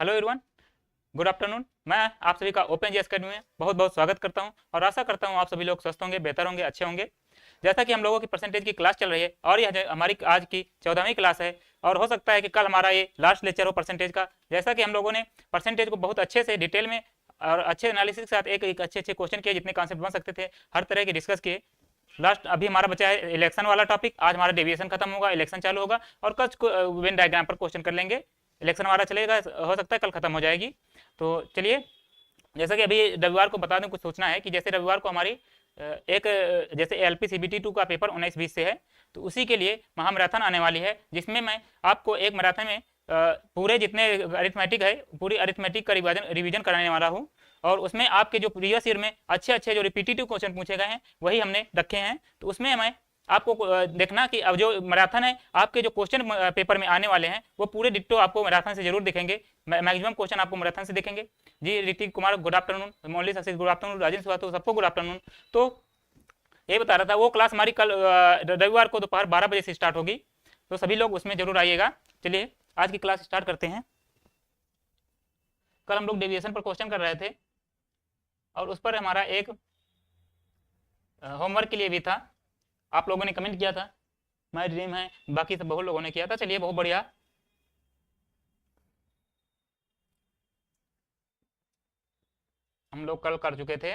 Hello everyone, good afternoon. मैं आप सभी का ओपन जीएस अकेडमी में बहुत बहुत स्वागत करता हूं और आशा करता हूं आप सभी लोग स्वस्थ होंगे, बेहतर होंगे, अच्छे होंगे। जैसा कि हम लोगों की परसेंटेज की क्लास चल रही है और यह हमारी आज की 14वीं क्लास है और हो सकता है कि कल हमारा ये लास्ट लेक्चर हो परसेंटेज का। जैसा कि हम लोगों ने परसेंटेज को बहुत अच्छे से डिटेल में और अच्छे एनालिसिस के साथ एक अच्छे अच्छे क्वेश्चन किए, जितने कॉन्सेप्ट बन सकते थे हर तरह के डिस्कस किए। लास्ट अभी हमारा बचा है इलेक्शन वाला टॉपिक। आज हमारा डेविएशन खत्म होगा, इलेक्शन चालू होगा और कुछ वेन डायग्राम पर क्वेश्चन कर लेंगे। इलेक्शन वाला चलेगा, हो सकता है कल खत्म हो जाएगी। तो चलिए, जैसा कि अभी रविवार को बता दूं, कुछ सोचना है कि जैसे रविवार को हमारी जैसे एलपी सीबीटी 2 का पेपर 19-20 से है, तो उसी के लिए महामैराथन आने वाली है, जिसमें मैं आपको एक मैराथन में पूरे जितने अरिथमेटिक है, पूरी अरिथमेटिक का रिवीजन कराने वाला हूँ। और उसमें आपके जो प्रीवियस ईयर में अच्छे अच्छे जो रिपीटेटिव क्वेश्चन पूछे गए हैं वही हमने रखे हैं। तो उसमें मैं आपको देखना कि अब जो मैराथन है, आपके जो क्वेश्चन पेपर में आने वाले हैं वो पूरे डिट्टो आपको मैराथन से जरूर दिखेंगे। मैक्सिमम क्वेश्चन आपको मैराथन से दिखेंगे। जी Hrithik Kumar good afternoon, Monali success good afternoon, Rajendra सुहातो सबको गुड आफ्टरनून। तो ये बता रहा था, वो क्लास हमारी कल रविवार को दोपहर 12 बजे से स्टार्ट होगी, तो सभी लोग उसमें जरूर आइएगा। चलिए आज की क्लास स्टार्ट करते हैं। कल हम लोग डेविएशन पर क्वेश्चन कर रहे थे और उस पर हमारा एक होमवर्क के लिए भी था। आप लोगों ने कमेंट किया था, माय ड्रीम है, बाकी सब बहुत लोगों ने किया था। चलिए बहुत बढ़िया। हम लोग कल कर चुके थे।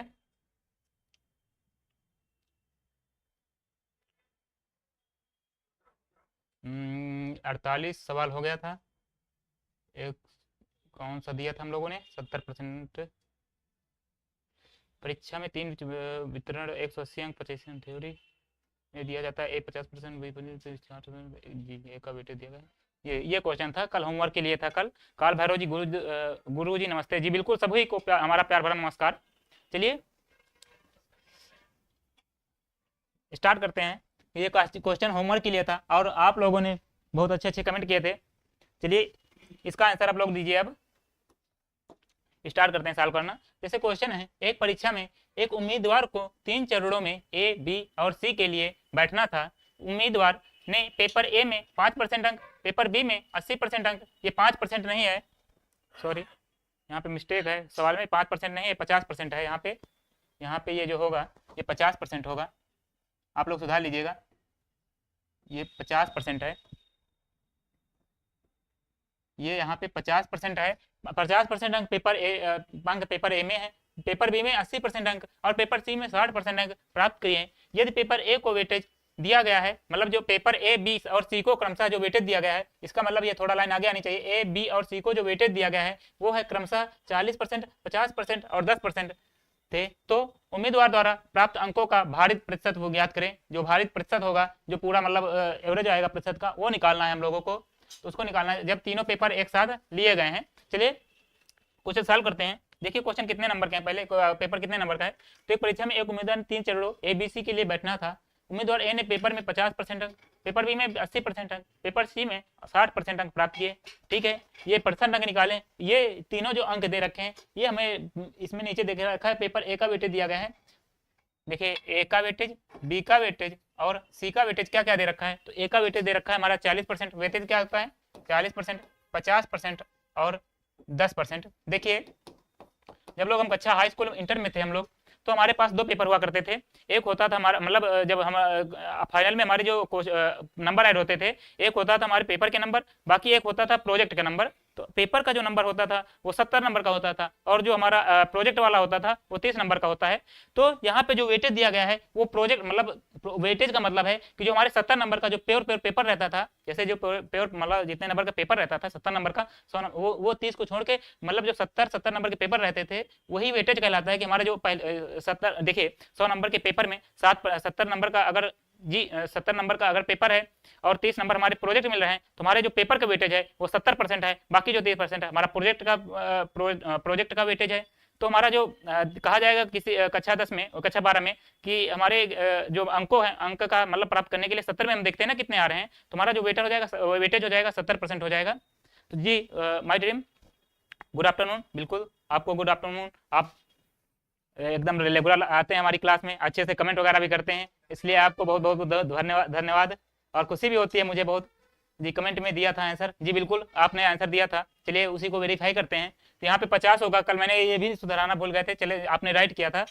हम्म, 48 सवाल हो गया था। एक कौन सा दिया था हम लोगों ने, 70%। परीक्षा में 3 वितरण 180 अंक 25 अंक थ्योरी में दिया जाता है। ए 50%, बी 60%, जी ए का वेटेज दिया गया। ये क्वेश्चन था, कल होमवर्क के लिए था। कल काल भैरव जी गुरु जी नमस्ते जी। बिल्कुल सभी को हमारा प्यार भरा नमस्कार। चलिए स्टार्ट करते हैं। ये क्वेश्चन होमवर्क के लिए था और आप लोगों ने बहुत अच्छे अच्छे कमेंट किए थे। चलिए इसका आंसर आप लोग दीजिए। अब स्टार्ट करते हैं सॉल्व करना। जैसे क्वेश्चन है, एक परीक्षा में एक उम्मीदवार को 3 चरणों में ए, बी और सी के लिए बैठना था। उम्मीदवार ने पेपर ए में 5% अंक, पेपर बी में 80% अंक। ये 5% नहीं है, सॉरी यहाँ पे मिस्टेक है, सवाल में 5% नहीं है, 50% है। यहाँ पे ये जो होगा ये 50% होगा, आप लोग सुधार लीजिएगा। ये 50% है, ये यहाँ पे 50% है। 50% अंक पेपर ए में है, पेपर बी में 80% अंक और पेपर सी में 60% अंक प्राप्त किए हैं। यदि पेपर ए को वेटेज दिया गया है, मतलब जो पेपर ए, बी और सी को क्रमशः जो वेटेज दिया गया है, इसका मतलब ये थोड़ा लाइन आगे आनी चाहिए। ए, बी और सी को जो वेटेज दिया गया है वो है क्रमशः 40%, 50% और 10% थे। तो उम्मीदवार द्वारा प्राप्त अंकों का भारित प्रतिशत वो ज्ञात करें। जो भारित प्रतिशत होगा, जो पूरा मतलब एवरेज आएगा प्रतिशत का, वो निकालना है हम लोगों को। तो उसको निकालना है जब तीनों पेपर एक साथ लिए गए हैं। चलिए क्वेश्चन सॉल्व करते हैं। देखिए क्वेश्चन कितने नंबर के हैं, पहले पेपर कितने नंबर का है। तो एक परीक्षा में एक उम्मीदवार ने 3 चरणों ए, बी, सी के लिए बैठना था। उम्मीदवार ए ने पेपर में 50% अंक, पेपर बी में 80% अंक, पेपर सी में 60% अंक प्राप्त किए। ठीक है, ये परसेंट अंक निकालें। ये तीनों जो अंक दे रखे हैं ये हमें इसमें नीचे देख रखा है। पेपर ए का वेटेज दिया गया है, देखिए ए का वेटेज, बी का वेटेज और सी का वेटेज क्या क्या दे रखा है। तो ए का वेटेज दे रखा है हमारा 40%, वेटेज क्या होता है 40%, 50% और 10%। देखिए जब लोग हम कक्षा हाई स्कूल इंटर में थे हम लोग, तो हमारे पास 2 पेपर हुआ करते थे। एक होता था हमारा मतलब जब हम फाइनल में हमारे जो नंबर ऐड होते थे, एक होता था हमारे पेपर के नंबर, बाकी एक होता था प्रोजेक्ट का नंबर। तो पेपर का जो नंबर होता था वो 70 नंबर का होता था और जो हमारा प्रोजेक्ट वाला होता था वो 30 नंबर का होता है। तो यहाँ पे जो वेटेज दिया गया है वो प्रोजेक्ट मतलब वेटेज का मतलब है कि जो हमारे 70 नंबर का जो प्योर पेपर रहता था, जैसे जो प्योर मतलब जितने नंबर का पेपर रहता था 70 नंबर का, वो 30 को छोड़ के मतलब जो 70 नंबर के पेपर रहते थे वही वेटेज कहलाता है। कि हमारा जो 70 देखिए 100 नंबर के पेपर में 70 नंबर का अगर 70 नंबर का अगर पेपर है और 30 नंबर हमारे प्रोजेक्ट मिल रहे हैं, तो हमारे जो पेपर का वेटेज है वो 70% है, बाकी जो 30% है हमारा प्रोजेक्ट का वेटेज है। तो हमारा जो कहा जाएगा किसी कक्षा 10 में और कक्षा 12 में कि हमारे जो अंकों है, अंक का मतलब प्राप्त करने के लिए 70 में हम देखते हैं ना कितने आ रहे हैं, तो हमारा जो वेटेज हो जाएगा 70% हो जाएगा। तो जी माय ड्रीम गुड आफ्टरनून। बिल्कुल आपको गुड आफ्टरनून। आप एकदम रेगुलर आते हैं हमारी क्लास में, अच्छे से कमेंट वगैरह भी करते हैं, इसलिए आपको बहुत बहुत धन्यवाद। और खुशी भी होती है मुझे बहुत। जी कमेंट में दिया था आंसर, जी बिल्कुल आपने आंसर दिया था। चलिए उसी को वेरीफाई करते हैं। तो यहाँ पे 50 होगा, कल मैंने ये भी सुधारना भूल गए थे, चलिए आपने राइट किया था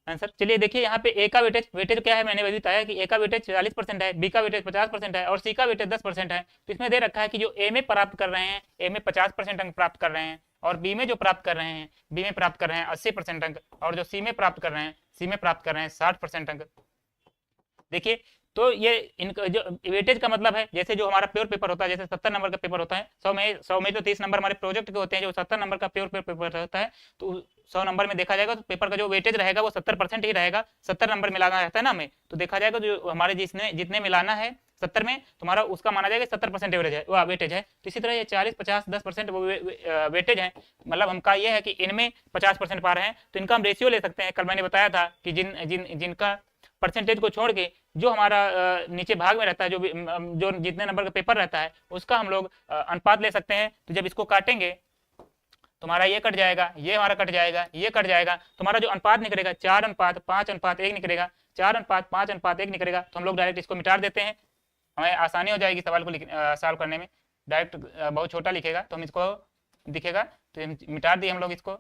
आंसर। चलिए देखिए यहाँ पे ए का वेटेज वेटेज क्या है, मैंने वही बताया कि ए का वेटेज 40% है, बी का वेटेज 50% है और सी का वेटेज 10% है। तो इसमें दे रखा है कि जो ए में प्राप्त कर रहे हैं, ए में 50% अंक प्राप्त कर रहे हैं, और बी में जो प्राप्त कर रहे हैं, बी में प्राप्त कर रहे हैं 80% अंक, और जो सी में प्राप्त कर रहे हैं, सी में प्राप्त कर रहे हैं 60% अंक। देखिए तो ये इनका जो वेटेज का मतलब है, जैसे जो हमारा प्योर पेपर होता है, जैसे 70 नंबर का पेपर होता है, 100 में तो 30 नंबर हमारे प्रोजेक्ट के होते हैं, जो 70 नंबर का प्योर पेपर होता है, तो 100 नंबर में देखा जाएगा तो पेपर का जो वेटेज रहेगा वो 70% ही रहेगा। 70 नंबर मिलाना रहता है ना हमें, तो देखा जाएगा जो हमारे जितने मिलाना है 70 में, तुम्हारा उसका माना जाएगा 70% एवरेज है, वो वेटेज है। तो इसी तरह ये 40, 50, 10% वो वेटेज है। मतलब हमका ये है कि इनमें 50% पा रहे हैं, तो इनका हम रेशियो ले सकते हैं। कल मैंने बताया था कि जिनका परसेंटेज को छोड़ के जो हमारा नीचे भाग में रहता है, जो जितने नंबर का पेपर रहता है, उसका हम लोग अनुपात ले सकते हैं। तो जब इसको काटेंगे तुम्हारा ये कट जाएगा, ये हमारा कट जाएगा, ये कट जाएगा, तुम्हारा जो अनुपात निकलेगा 4:5:1 निकलेगा, 4:5:1 निकलेगा। तो हम लोग डायरेक्ट इसको मिटा देते हैं, हमें आसानी हो जाएगी सवाल को सॉल्व करने में। डायरेक्ट बहुत छोटा लिखेगा तो हम इसको दिखेगा, तो मिटा दिए हम लोग इसको,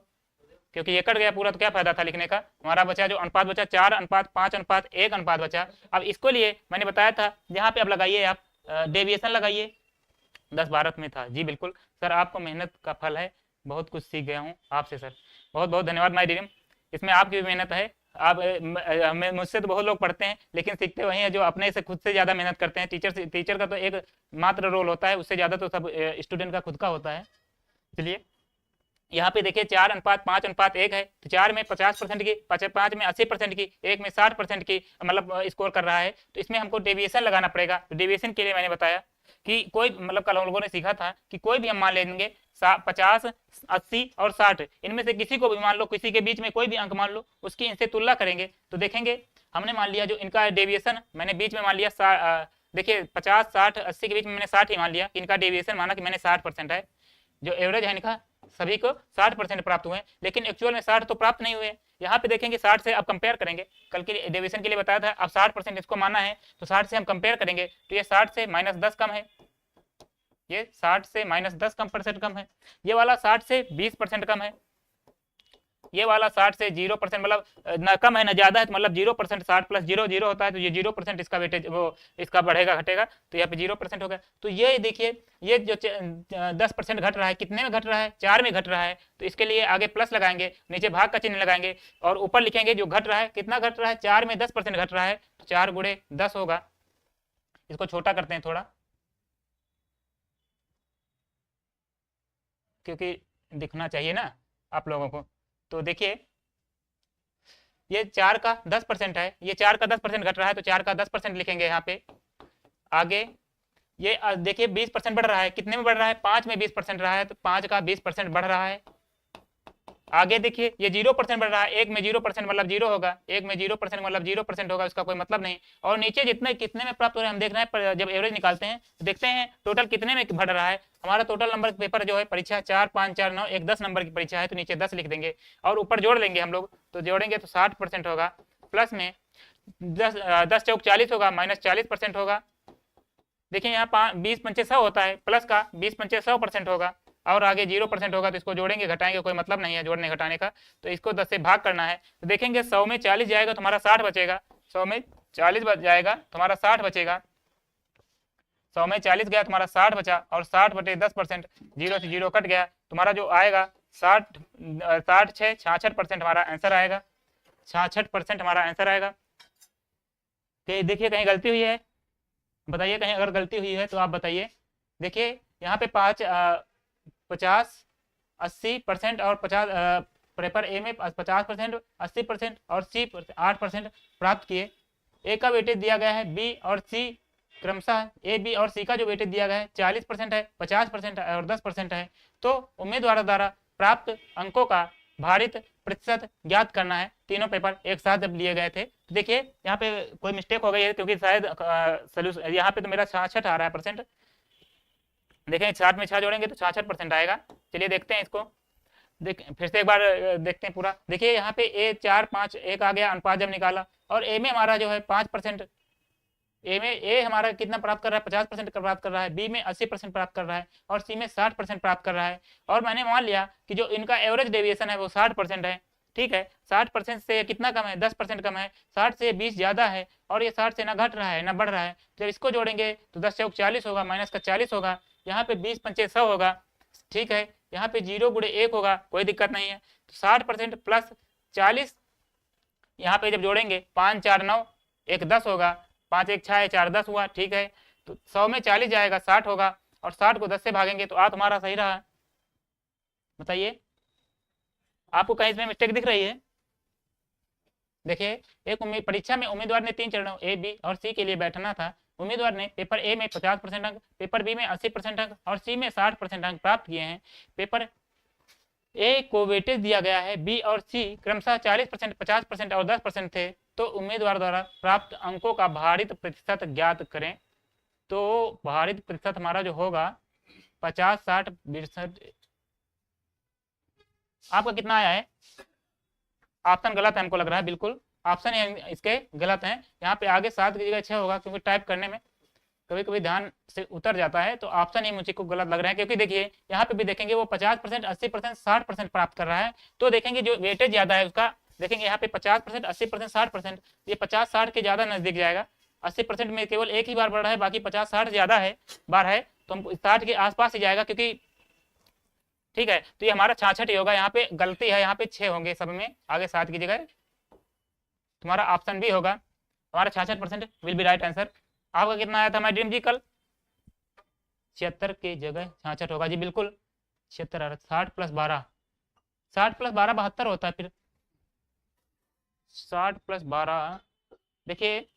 क्योंकि ये कट गया पूरा, तो क्या फायदा था लिखने का। हमारा बचा जो अनुपात बचा 4:5:1 अनुपात बचा। अब इसको लिए मैंने बताया था, यहाँ पे अब लगाइए आप डेविएशन लगाइए, 10 भारत में था। जी बिल्कुल सर, आपको मेहनत का फल है, बहुत कुछ सीख गया हूँ आपसे सर, बहुत बहुत धन्यवाद माय ड्रीम। इसमें आपकी भी मेहनत है। आप मुझसे तो बहुत लोग पढ़ते हैं, लेकिन सीखते वही है जो अपने से खुद से ज़्यादा मेहनत करते हैं। टीचर का तो एक मात्र रोल होता है, उससे ज़्यादा तो सब स्टूडेंट का खुद का होता है। चलिए यहाँ पे देखिए 4:5:1 है, तो 4 में 50% की, 5 में 80% की, 1 में 60% की मतलब स्कोर कर रहा है। तो इसमें हमको डेविएशन लगाना पड़ेगा। तो डेविएशन के लिए मैंने बताया कि कोई मतलब कल हम लोगों ने सीखा था कि कोई भी हम मान लेंगे 50, 80 और 60, इनमें से किसी को भी मान लो, किसी के बीच में कोई भी अंक मान लो, उसकी इनसे तुलना करेंगे। तो देखेंगे हमने मान लिया जो इनका डेविएशन मैंने बीच में मान लिया, देखिए 50, 60, 80 के बीच में मैंने 60 ही मान लिया, इनका डेविएशन माना कि मैंने 60% है। जो एवरेज है इनका सभी को 60% प्राप्त हुए, लेकिन एक्चुअल में 60 तो प्राप्त नहीं हुए। यहाँ पे देखेंगे 60 से अब कंपेयर करेंगे, कल के डेविएशन के लिए बताया था। अब 60% इसको माना है, तो 60 से हम कंपेयर करेंगे, तो ये 60 से -10 कम है, ये 60 से -10 % कम है, ये वाला 60 से 20% कम है, ये वाला 60 से 0%, मतलब न कम है न ज्यादा है, तो मतलब 0%, 60 + 0 0 होता है, तो ये 0% इसका वेटेज वो इसका बढ़ेगा घटेगा, तो यहाँ पे 0% हो गया। तो ये देखिए ये जो 10% घट रहा है, कितने में घट रहा है, 4 में घट रहा है, तो इसके लिए आगे प्लस लगाएंगे, नीचे भाग का चिन्ह लगाएंगे, और ऊपर लिखेंगे जो घट रहा है, कितना घट रहा है, 4 में 10% घट रहा है, तो 4 × 10 होगा। इसको छोटा करते हैं थोड़ा, क्योंकि दिखना चाहिए ना आप लोगों को। तो देखिए ये 4 का 10% है, ये 4 का 10% घट रहा है, तो 4 का 10% लिखेंगे यहाँ पे। आगे ये देखिए 20% बढ़ रहा है, कितने में बढ़ रहा है, 5 में 20% रहा है, तो 5 का 20% बढ़ रहा है। आगे देखिए ये 0% बढ़ रहा है, 1 में 0% मतलब 0 होगा, 1 में 0% मतलब 0% होगा, उसका कोई मतलब नहीं। और नीचे जितने कितने में प्राप्त हो रहे हैं हम देख रहे हैं, पर जब एवरेज निकालते हैं तो देखते हैं टोटल कितने में बढ़ रहा है। हमारा टोटल नंबर पेपर जो है परीक्षा 4, 5, 4, 9, 1 10 नंबर की परीक्षा है, तो नीचे 10 लिख देंगे और ऊपर जोड़ लेंगे हम लोग, तो जोड़ेंगे तो 60% होगा, प्लस में 10 चौक 40 होगा, -40% होगा। देखिए यहाँ 20 पंचे 100 होता है, प्लस का 20 पंचे 100% होगा, और आगे 0% होगा, तो इसको जोड़ेंगे घटाएंगे, कोई मतलब नहीं है जोड़ने घटाने का, तो इसको 10 से भाग करना है। तो देखेंगे 100 में 40 जाएगा तो हमारा 60 बचेगा, 100 में 40 बच जाएगा तो हमारा 60 बचेगा, 100 में 40 गया तुम्हारा 60 बचा, और 60/10%, 0 से 0 कट गया, तुम्हारा जो आएगा 60 6 66% हमारा आंसर आएगा, 66% हमारा आंसर आएगा। देखिए कहीं गलती हुई है, बताइए कहीं अगर गलती हुई है तो आप बताइए। देखिए यहाँ पे 50, 80% और 50 पेपर ए में 50%, 80% और सी 8% प्राप्त किए। ए का वेटेज दिया गया है, बी और सी क्रमशः ए बी और सी का जो वेटेज दिया गया है 40% है, 50% है और 10% है। तो उम्मीदवारों द्वारा प्राप्त अंकों का भारित प्रतिशत ज्ञात करना है। तीनों पेपर एक साथ जब लिए गए थे, तो देखिए यहाँ पे कोई मिस्टेक हो गई है, क्योंकि शायद सोल्यूशन यहाँ पे तो मेरा 66 आ रहा है परसेंट, देखें 60 में 6 जोड़ेंगे तो 66% आएगा। चलिए देखते हैं इसको, फिर से एक बार देखते हैं पूरा। देखिए यहाँ पे ए 4, 5, 1 आ गया अनुपात जब निकाला, और ए में हमारा जो है 5%, ए हमारा कितना प्राप्त कर रहा है, 50% प्राप्त कर रहा है, बी में 80% प्राप्त कर रहा है और सी में 60% प्राप्त कर रहा है। और मैंने मान लिया कि जो इनका एवरेज डेविएशन है वो 60% है। ठीक है, 60% से कितना कम है, 10% कम है, 60 से 20 ज़्यादा है और ये 60 से ना घट रहा है ना बढ़ रहा है। जब इसको जोड़ेंगे तो 10 चौक 40 होगा, माइनस का 40 होगा, यहाँ पे 20 पंचे 100 होगा। ठीक है, यहाँ पे 0 गुणे 1 होगा, कोई दिक्कत नहीं है। तो 60% प्लस 40, यहाँ पे जब जोड़ेंगे 5 4 9 1 10 होगा, 5 1 6 4 10 हुआ। ठीक है, तो 100 में 40 जाएगा, 60 होगा और 60 को 10 से भागेंगे तो आ तुम्हारा सही रहा। बताइए आपको कहीं इसमें मिस्टेक दिख रही है? देखिए, एक परीक्षा में उम्मीदवार ने 3 चरणों ए बी और सी के लिए बैठना था। उम्मीदवार ने पेपर ए में 50% अंक, पेपर बी में 80% अंक और सी में 60% अंक प्राप्त किए हैं। पेपर ए को वेटेज दिया गया है, बी और सी क्रमशः 40%, 50% और 10% थे। तो उम्मीदवार द्वारा प्राप्त अंकों का भारित प्रतिशत ज्ञात करें। तो भारित प्रतिशत हमारा जो होगा 50 60 62, आपका कितना आया है? ऑप्शन गलत है हमको लग रहा है, बिल्कुल ऑप्शन इसके गलत हैं। यहाँ पे आगे 7 की जगह 6 होगा, क्योंकि टाइप करने में कभी कभी ध्यान से उतर जाता है। तो ऑप्शन ही मुझे को गलत लग रहा है, क्योंकि देखिए यहाँ पे भी देखेंगे वो 50%, 80%, 60% प्राप्त कर रहा है। तो देखेंगे जो वेटेज ज्यादा है उसका, देखेंगे यहाँ पे 50%, 80%, 60%, ये 50-60 के ज्यादा नजदीक जाएगा। 80% में केवल एक ही बार बढ़ रहा है, बाकी 50-60 ज्यादा है बार है, तो हमको 60 के आसपास ही जाएगा, क्योंकि ठीक है। तो ये हमारा 66 ही होगा, यहाँ पे गलती है, यहाँ पे 6 होंगे सब में, आगे 7 की जगह तुम्हारा ऑप्शन भी होगा। हमारा 66% विल बी राइट आंसर। आपका कितना आया था माय ड्रीम जी कल? 76 के जगह 66 होगा जी, बिल्कुल 76 आ रहा। 60 प्लस 12, 60 प्लस 12 72 होता है। फिर 60 प्लस 12, देखिए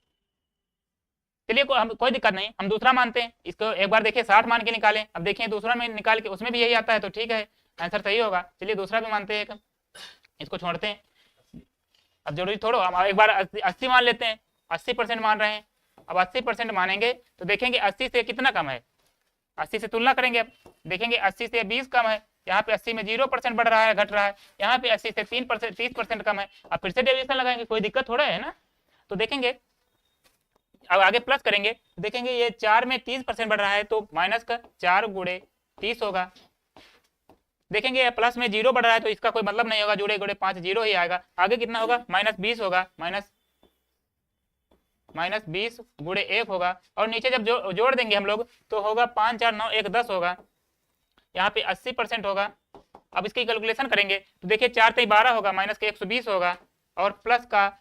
चलिए हम कोई दिक्कत नहीं, हम दूसरा मानते हैं इसको। एक बार देखिए 60 मान के निकालें, अब देखिए दूसरा में निकाल के उसमें भी यही आता है, तो ठीक है आंसर सही होगा। चलिए दूसरा भी मानते हैं, इसको छोड़ते हैं, अब जरूरी थोड़ा, हम एक बार 80 मान लेते हैं, 80% मान रहे हैं। अब 80% मानेंगे तो देखेंगे 80 से कितना कम है, 80 से तुलना करेंगे। अब देखेंगे 80 से 20 कम है, यहाँ पे 80 में 0% बढ़ रहा है, घट रहा है। यहाँ पे 80 से 3% 30% कम है। अब फिर से डेविएशन लगाएंगे, कोई दिक्कत थोड़ा है ना। तो देखेंगे अब आगे प्लस करेंगे, देखेंगे ये 4 में 30% बढ़ रहा है, तो माइनस का 4 गुणे 30 होगा। देखेंगे प्लस में 0 बढ़ रहा है, तो इसका कोई मतलब नहीं होगा, जुड़े गुड़े 5 0 ही आएगा। आगे कितना होगा, -20 होगा, माइनस 20 गुणे 1 होगा। और नीचे जब जोड़ देंगे हम लोग तो होगा 5 4 9 1 10 होगा। यहाँ पे 80% होगा। अब इसकी कैलकुलेशन करेंगे तो देखिए 4 3 12 होगा, माइनस के 120 होगा और प्लस का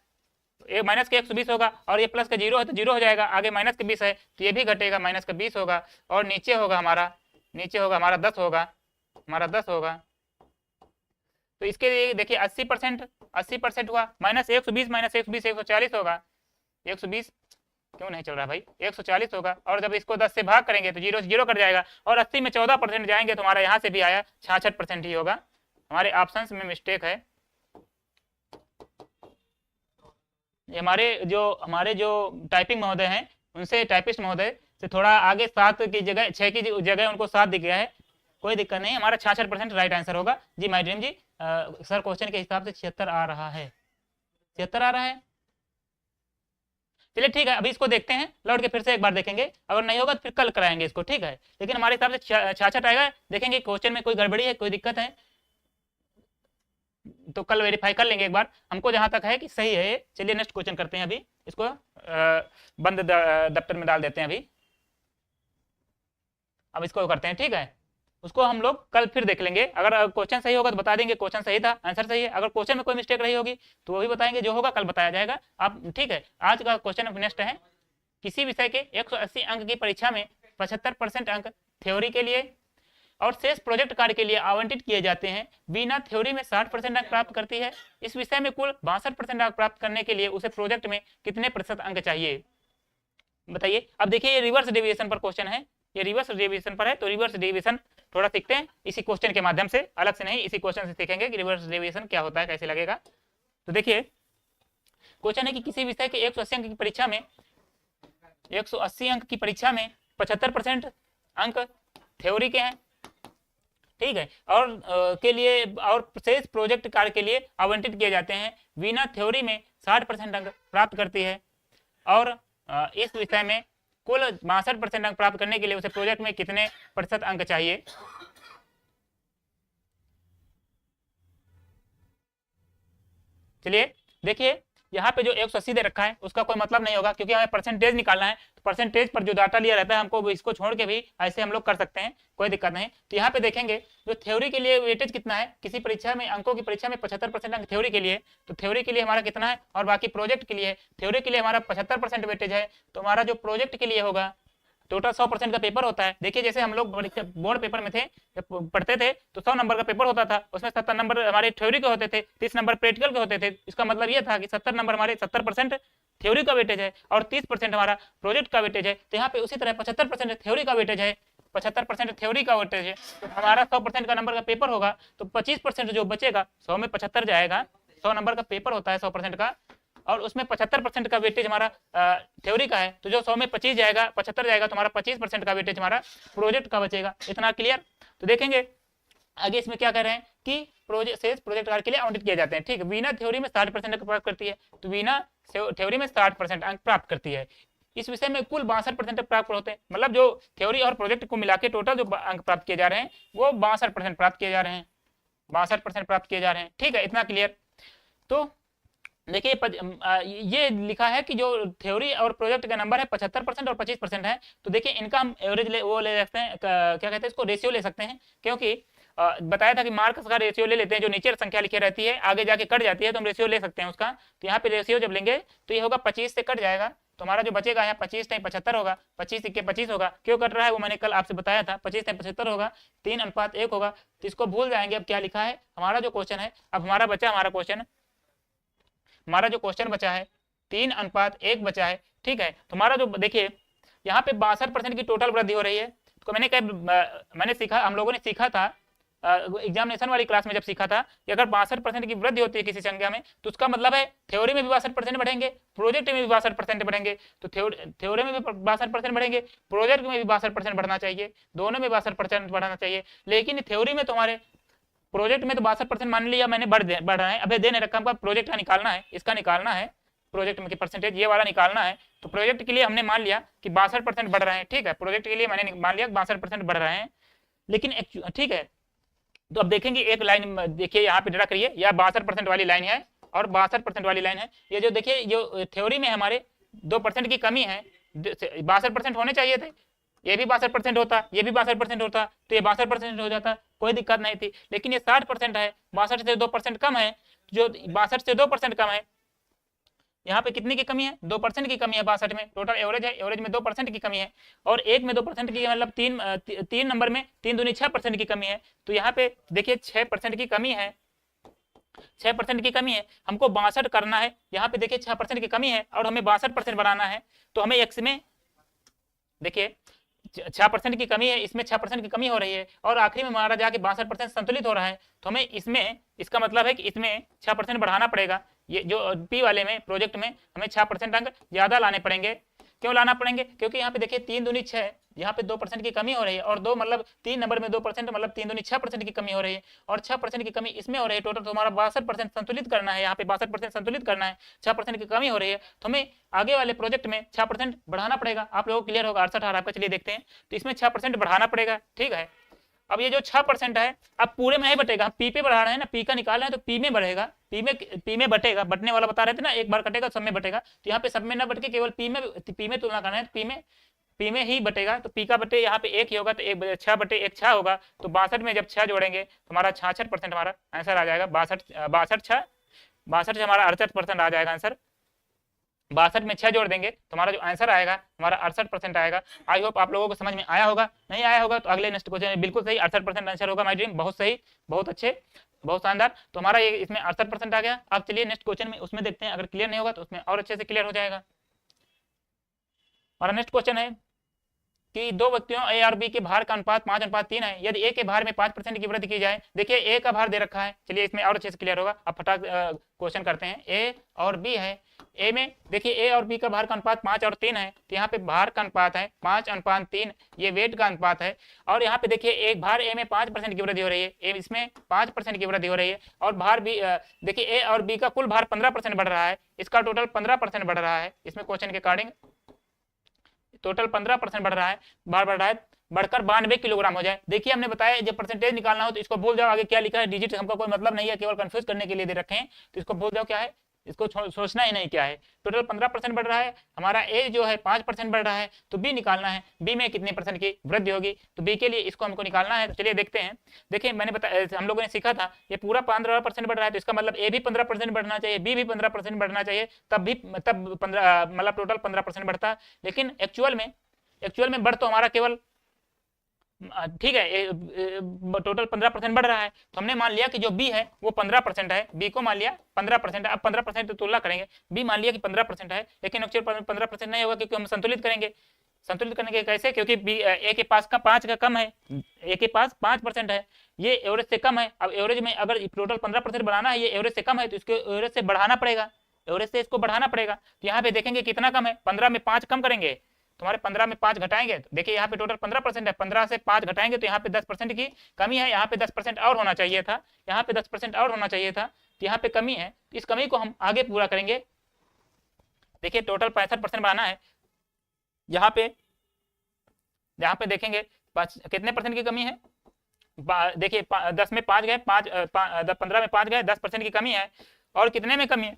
माइनस के 120 होगा, और ये प्लस का 0 है तो 0 हो जाएगा। आगे माइनस के 20 है तो ये भी घटेगा, माइनस का 20 होगा। और नीचे होगा हमारा 10 होगा, हमारा 10 होगा। तो इसके लिए देखिए 80% हुआ, माइनस 120 माइनस 120 140 होगा। 120 क्यों नहीं चल रहा भाई, 140 होगा। और जब इसको 10 से भाग करेंगे तो 0 से 0 कट जाएगा, और 80 में 14% जाएंगे तो हमारा यहाँ से भी आया 66% ही होगा। हमारे ऑप्शंस में मिस्टेक है। हमारे जो टाइपिंग महोदय हैं उनसे, टाइपिस्ट महोदय से थोड़ा आगे 7 की जगह 6 की जगह उनको 7 दिख गया है, कोई दिक्कत नहीं। हमारा 66% राइट आंसर होगा जी माय ड्रीम जी। सर क्वेश्चन के हिसाब से 76 आ रहा है, 76 आ रहा है। चलिए ठीक है, अभी इसको देखते हैं, लौट के फिर से एक बार देखेंगे, अगर नहीं होगा तो फिर कल कराएंगे इसको, ठीक है। लेकिन हमारे हिसाब से 66 आएगा। देखेंगे क्वेश्चन में कोई गड़बड़ी है, कोई दिक्कत है तो कल वेरीफाई कर लेंगे एक बार, हमको जहां तक है कि सही है। चलिए नेक्स्ट क्वेश्चन करते हैं, अभी इसको बंद दफ्तर में डाल देते हैं अभी। अब इसको करते हैं, ठीक है। उसको हम लोग कल फिर देख लेंगे, अगर क्वेश्चन सही होगा तो बता देंगे क्वेश्चन सही था, आंसर सही है। अगर क्वेश्चन में कोई मिस्टेक रही होगी तो वो भी बताएंगे, जो होगा कल बताया जाएगा आप, ठीक है। आज का क्वेश्चन नेक्स्ट है, किसी विषय के 180 अंक की परीक्षा में 75% अंक थ्योरी के लिए और शेष प्रोजेक्ट कार्य के लिए आवंटित किए जाते हैं। बीना थ्योरी में 60% अंक प्राप्त करती है। इस विषय में कुल 62% अंक प्राप्त करने के लिए उसे प्रोजेक्ट में कितने प्रतिशत अंक चाहिए, बताइए। अब देखिए ये रिवर्स डेविएशन पर क्वेश्चन है, ये रिवर्स डेविएशन पर है, तो रिवर्स डेविएशन थोड़ा सीखते हैं इसी क्वेश्चन के माध्यम से, अलग से नहीं, इसी क्वेश्चन से सीखेंगे कि रिवर्स डेविएशन क्या होता है, कैसे लगेगा। तो देखिए क्वेश्चन है कि किसी विषय के 180 अंक की परीक्षा में 180 अंक की परीक्षा में 75% अंक थ्योरी के हैं, ठीक है, और के लिए और शेष प्रोजेक्ट कार्य के लिए आवंटित किए जाते हैं। वीना थ्योरी में 60% अंक प्राप्त करती है और इस विषय में कुल 62% अंक प्राप्त करने के लिए उसे प्रोजेक्ट में कितने प्रतिशत अंक चाहिए। चलिए देखिए, यहाँ पे जो 180 दे रखा है उसका कोई मतलब नहीं होगा, क्योंकि हमें परसेंटेज निकालना है। तो परसेंटेज पर जो डाटा लिया रहता है हमको इसको छोड़ के भी ऐसे हम लोग कर सकते हैं, कोई दिक्कत नहीं। तो यहाँ पे देखेंगे जो थ्योरी के लिए वेटेज कितना है, किसी परीक्षा में अंकों की परीक्षा में 75% अंक थ्योरी के लिए, तो थ्योरी के लिए हमारा कितना है, और बाकी प्रोजेक्ट के लिए, थ्योरी के लिए हमारा 75% वेटेज है, तो हमारा जो प्रोजेक्ट के लिए होगा टोटल 100% का पेपर होता है। देखिए जैसे हम लोग बोर्ड पेपर में थे, जब पढ़ते थे तो 100 नंबर का पेपर होता था, उसमें 70 नंबर हमारे थ्योरी के होते थे, 30 नंबर प्रैक्टिकल के होते थे। इसका मतलब ये था कि 70 नंबर हमारे 70% थ्योरी का वेटेज है और 30% हमारा प्रोजेक्ट का वेटेज है। तो यहाँ पे उसी तरह 75% थ्योरी का वेटेज है, 75% थ्योरी का वेटेज है, तो हमारा 100% का नंबर का पेपर होगा, तो 25% जो बचेगा, 100 में 75 जाएगा, 100 नंबर का पेपर होता है 100% का, और उसमें 75% का वेटेज हमारा थ्योरी का है, तो जो 100 में 25 जाएगा, 75 जाएगा, तो हमारा 25% का वेटेज हमारा प्रोजेक्ट का बचेगा। इतना क्लियर। तो देखेंगे आगे इसमें क्या कह रहे हैं कि प्रोजेक्ट कार्य के लिए आवंटित किए जाते हैं। ठीक, वीना थ्योरी में 60% अंक प्राप्त करती है, तो वीना थ्योरी में 60% अंक प्राप्त करती है। इस विषय में कुल 62% प्राप्त होते हैं, मतलब जो थ्योरी और प्रोजेक्ट को मिला के टोटल जो अंक प्राप्त किए जा रहे हैं वो 62% प्राप्त किए जा रहे हैं, 62% प्राप्त किए जा रहे हैं। ठीक है, इतना क्लियर। तो देखिए ये लिखा है कि जो थ्योरी और प्रोजेक्ट का नंबर है 75% और 25% है, तो देखिए इनका हम एवरेज वो ले सकते हैं, क्या कहते हैं इसको, रेशियो ले सकते हैं, क्योंकि बताया था कि मार्क्स का रेशियो ले लेते हैं, जो नीचे संख्या लिखी रहती है आगे जाके कट जाती है, तो हम रेशियो ले सकते हैं उसका। तो यहाँ पे रेशियो जब लेंगे तो ये होगा 25 से कट जाएगा, तो हमारा जो बचेगा यहाँ 25 टाइम 75 होगा, 25 के 25 होगा। क्यों कट रहा है वो मैंने कल आपसे बताया था, 25 टाइम 75 होगा, 3:1 होगा। तो इसको भूल जाएंगे। अब क्या लिखा है हमारा जो क्वेश्चन है, अब हमारा बचा हमारा जो क्वेश्चन बचा है 3:1 बचा है। ठीक है, तो हमारा जो देखिए यहाँ पे 62% की टोटल वृद्धि हो रही है। तो मैंने सीखा, हम लोगों ने सीखा था एग्जामिनेशन वाली क्लास में जब सीखा था कि अगर 62% की वृद्धि होती है किसी संख्या में, तो उसका मतलब है थ्योरी में भी 62% बढ़ेंगे, प्रोजेक्ट में भी 62% बढ़ेंगे। तो थ्योरी में भी 62% बढ़ेंगे, प्रोजेक्ट में भी 62% बढ़ना चाहिए, दोनों में 62% बढ़ना चाहिए। लेकिन थ्योरी में तुम्हारे, प्रोजेक्ट में तो 62% मान लिया मैंने बढ़ रहा है, अभी देने रखा हमको प्रोजेक्ट का निकालना है, इसका निकालना है, प्रोजेक्ट में की परसेंटेज ये वाला निकालना है। तो प्रोजेक्ट के लिए हमने मान लिया कि 62% बढ़ रहे हैं। ठीक है, प्रोजेक्ट के लिए मैंने मान लिया 62% बढ़ रहे हैं, लेकिन ठीक है। तो अब देखेंगे एक लाइन देखिए यहाँ पे ड्रा करिए, यह 62% वाली लाइन है और 62% वाली लाइन है। ये जो देखिए जो थ्योरी में हमारे 2% की कमी है, 62% होने चाहिए थे, ये भी 62% होता, ये भी 62% होता, तो ये 62% हो जाता, कोई दिक्कत नहीं थी। लेकिन ये 60% है, 62 से 2% कम है, जो 62 से 2% कम है। यहाँ पे कितनी की कमी है, 2% की कमी है 62 में। टोटल एवरेज है, एवरेज में 2% की कमी है, और एक में 2% की, मतलब तीन नंबर में 3 दूनी 6% की कमी है। तो यहाँ पे देखिए 6% की कमी है, 6% की कमी है, हमको 62 करना है। यहाँ पे देखिए 6% की कमी है और हमें 62% बनाना है। तो हमें एक्स में देखिए 6% की कमी है, इसमें 6% की कमी हो रही है, और आखिरी में हमारा जाके 62% संतुलित हो रहा है। तो हमें इसमें, इसका मतलब है कि इसमें 6% बढ़ाना पड़ेगा। ये जो पी वाले में प्रोजेक्ट में हमें 6% अंक ज्यादा लाने पड़ेंगे। क्यों लाना पड़ेंगे, क्योंकि यहाँ पे देखिए 3 दूनी 6, यहाँ पे 2% की कमी हो रही है, और 2 मतलब 3 नंबर में 2% मतलब 3 दूनी 6% की कमी हो रही है, और 6% की कमी इसमें हो रही है। टोटल तो हमारा 62% संतुलित करना है, यहाँ पे 62% संतुलित करना है, 6% की कमी हो रही है। तो हमें आगे वाले प्रोजेक्ट में 6% बढ़ाना पड़ेगा। आप लोगों को क्लियर होगा, 68 आ रहा है, चलिए देखते हैं। तो इसमें 6% बढ़ाना पड़ेगा। ठीक है, अब ये जो 6% है अब पूरे में नहीं बटेगा, हम पी पे बढ़ा रहे हैं ना, पी का निकाल रहे हैं, तो पी में बढ़ेगा, पी में बटेगा, बटने वाला बता रहे थे ना, एक बार कटेगा सब में बटेगा। तो यहाँ पे सब में ना बट के केवल पी में तुलना करना है, पी में ही बटेगा। तो पी का बटे यहाँ पे 1 ही होगा, तो 6/1 6 होगा। तो 62 में जब 6 जोड़ेंगे तो हमारा 66% हमारा आंसर आ जाएगा। 62 से हमारा 68% आ जाएगा आंसर। 62 में 6 जोड़ देंगे तो हमारा जो आंसर आएगा हमारा 68% आएगा। आई होप आप लोगों को समझ में आया होगा, नहीं आया होगा तो अगले नेक्स्ट क्वेश्चन बिल्कुल सही 68% आंसर होगा। माय ड्रीम, बहुत सही, बहुत अच्छे, बहुत शानदार। तो हमारा ये इसमें 68% आ गया। अब चलिए नेक्स्ट क्वेश्चन में उसमें देखते हैं, अगर क्लियर नहीं होगा तो उसमें और अच्छे से क्लियर हो जाएगा। हमारा नेक्स्ट क्वेश्चन है कि दो व्यक्तियों ए और बी के भार का अनुपात 5:3 है। यदि ए के भार में 5% की वृद्धि की जाए, देखिए ए का भार दे रखा है, चलिए इसमें और अच्छे से क्लियर होगा। अब फटाक क्वेश्चन करते हैं। ए और बी है, ए में देखिए ए और बी का भार का अनुपात 5 और 3 है, तो यहाँ पे भार का अनुपात है 5:3, ये वेट का अनुपात है। और यहाँ पे देखिए एक भार ए में 5% की वृद्धि हो रही है, ए इसमें 5% की वृद्धि हो रही है, और भार बी देखिए ए और बी का कुल भार 15% बढ़ रहा है, इसका टोटल 15% बढ़ रहा है इसमें क्वेश्चन के अकॉर्डिंग। टोटल 15% बढ़ रहा है, बढ़कर 92 किलोग्राम हो जाए। देखिए हमने बताया जब परसेंटेज निकालना हो तो इसको भूल जाओ, आगे क्या लिखा है डिजिट हमका कोई मतलब नहीं है, केवल कंफ्यूज करने के लिए दे रखे हैं, तो इसको भूल जाओ क्या है, इसको सोचना ही नहीं क्या है। टोटल 15% बढ़ रहा है, हमारा ए जो है 5% बढ़ रहा है, तो बी निकालना है, बी में कितने परसेंट की वृद्धि होगी, तो बी के लिए इसको हमको निकालना है। तो चलिए देखते हैं। देखिए मैंने बताया, हम लोगों ने सीखा था ये पूरा 15% बढ़ रहा है, तो इसका मतलब ए भी 15% बढ़ना चाहिए, बी भी 15% बढ़ना चाहिए, तब 15 मतलब टोटल 15% बढ़ता है। लेकिन एक्चुअल में बढ़ तो हमारा केवल ठीक है टोटल 15% बढ़ रहा है, तो हमने मान लिया कि जो बी है वो 15% है, बी को मान लिया 15%। अब 15% तो तुलना करेंगे, बी मान लिया कि 15% है, लेकिन एक्चुअल 15% नहीं होगा क्योंकि हम संतुलित करेंगे। संतुलित करने के कैसे, क्योंकि बी ए के पास का 5 का कम है, ए के पास 5% है, ये एवरेज से कम है। अब एवरेज में अगर टोटल 15% बढ़ाना है, ये एवरेज से कम है, तो इसको एवरेज से बढ़ाना पड़ेगा, एवरेज से इसको बढ़ाना पड़ेगा। तो यहाँ पे देखेंगे कितना कम है, 15 में 5 कम करेंगे, तुम्हारे 15 में 5 घटाएंगे तो देखिए यहाँ पे टोटल 15% है, 15 से 5 घटाएंगे तो यहाँ पे 10% की कमी है, यहाँ पे 10% और होना चाहिए था, यहाँ पे 10% और होना चाहिए था, तो यहाँ पे कमी है, इस कमी को हम आगे पूरा करेंगे। देखिए टोटल 65% बनाना है, यहाँ पे देखेंगे कितने परसेंट की कमी है, देखिए 10 में 5 गए, 15 में 5 गए, 10% की कमी है। और कितने में कमी है,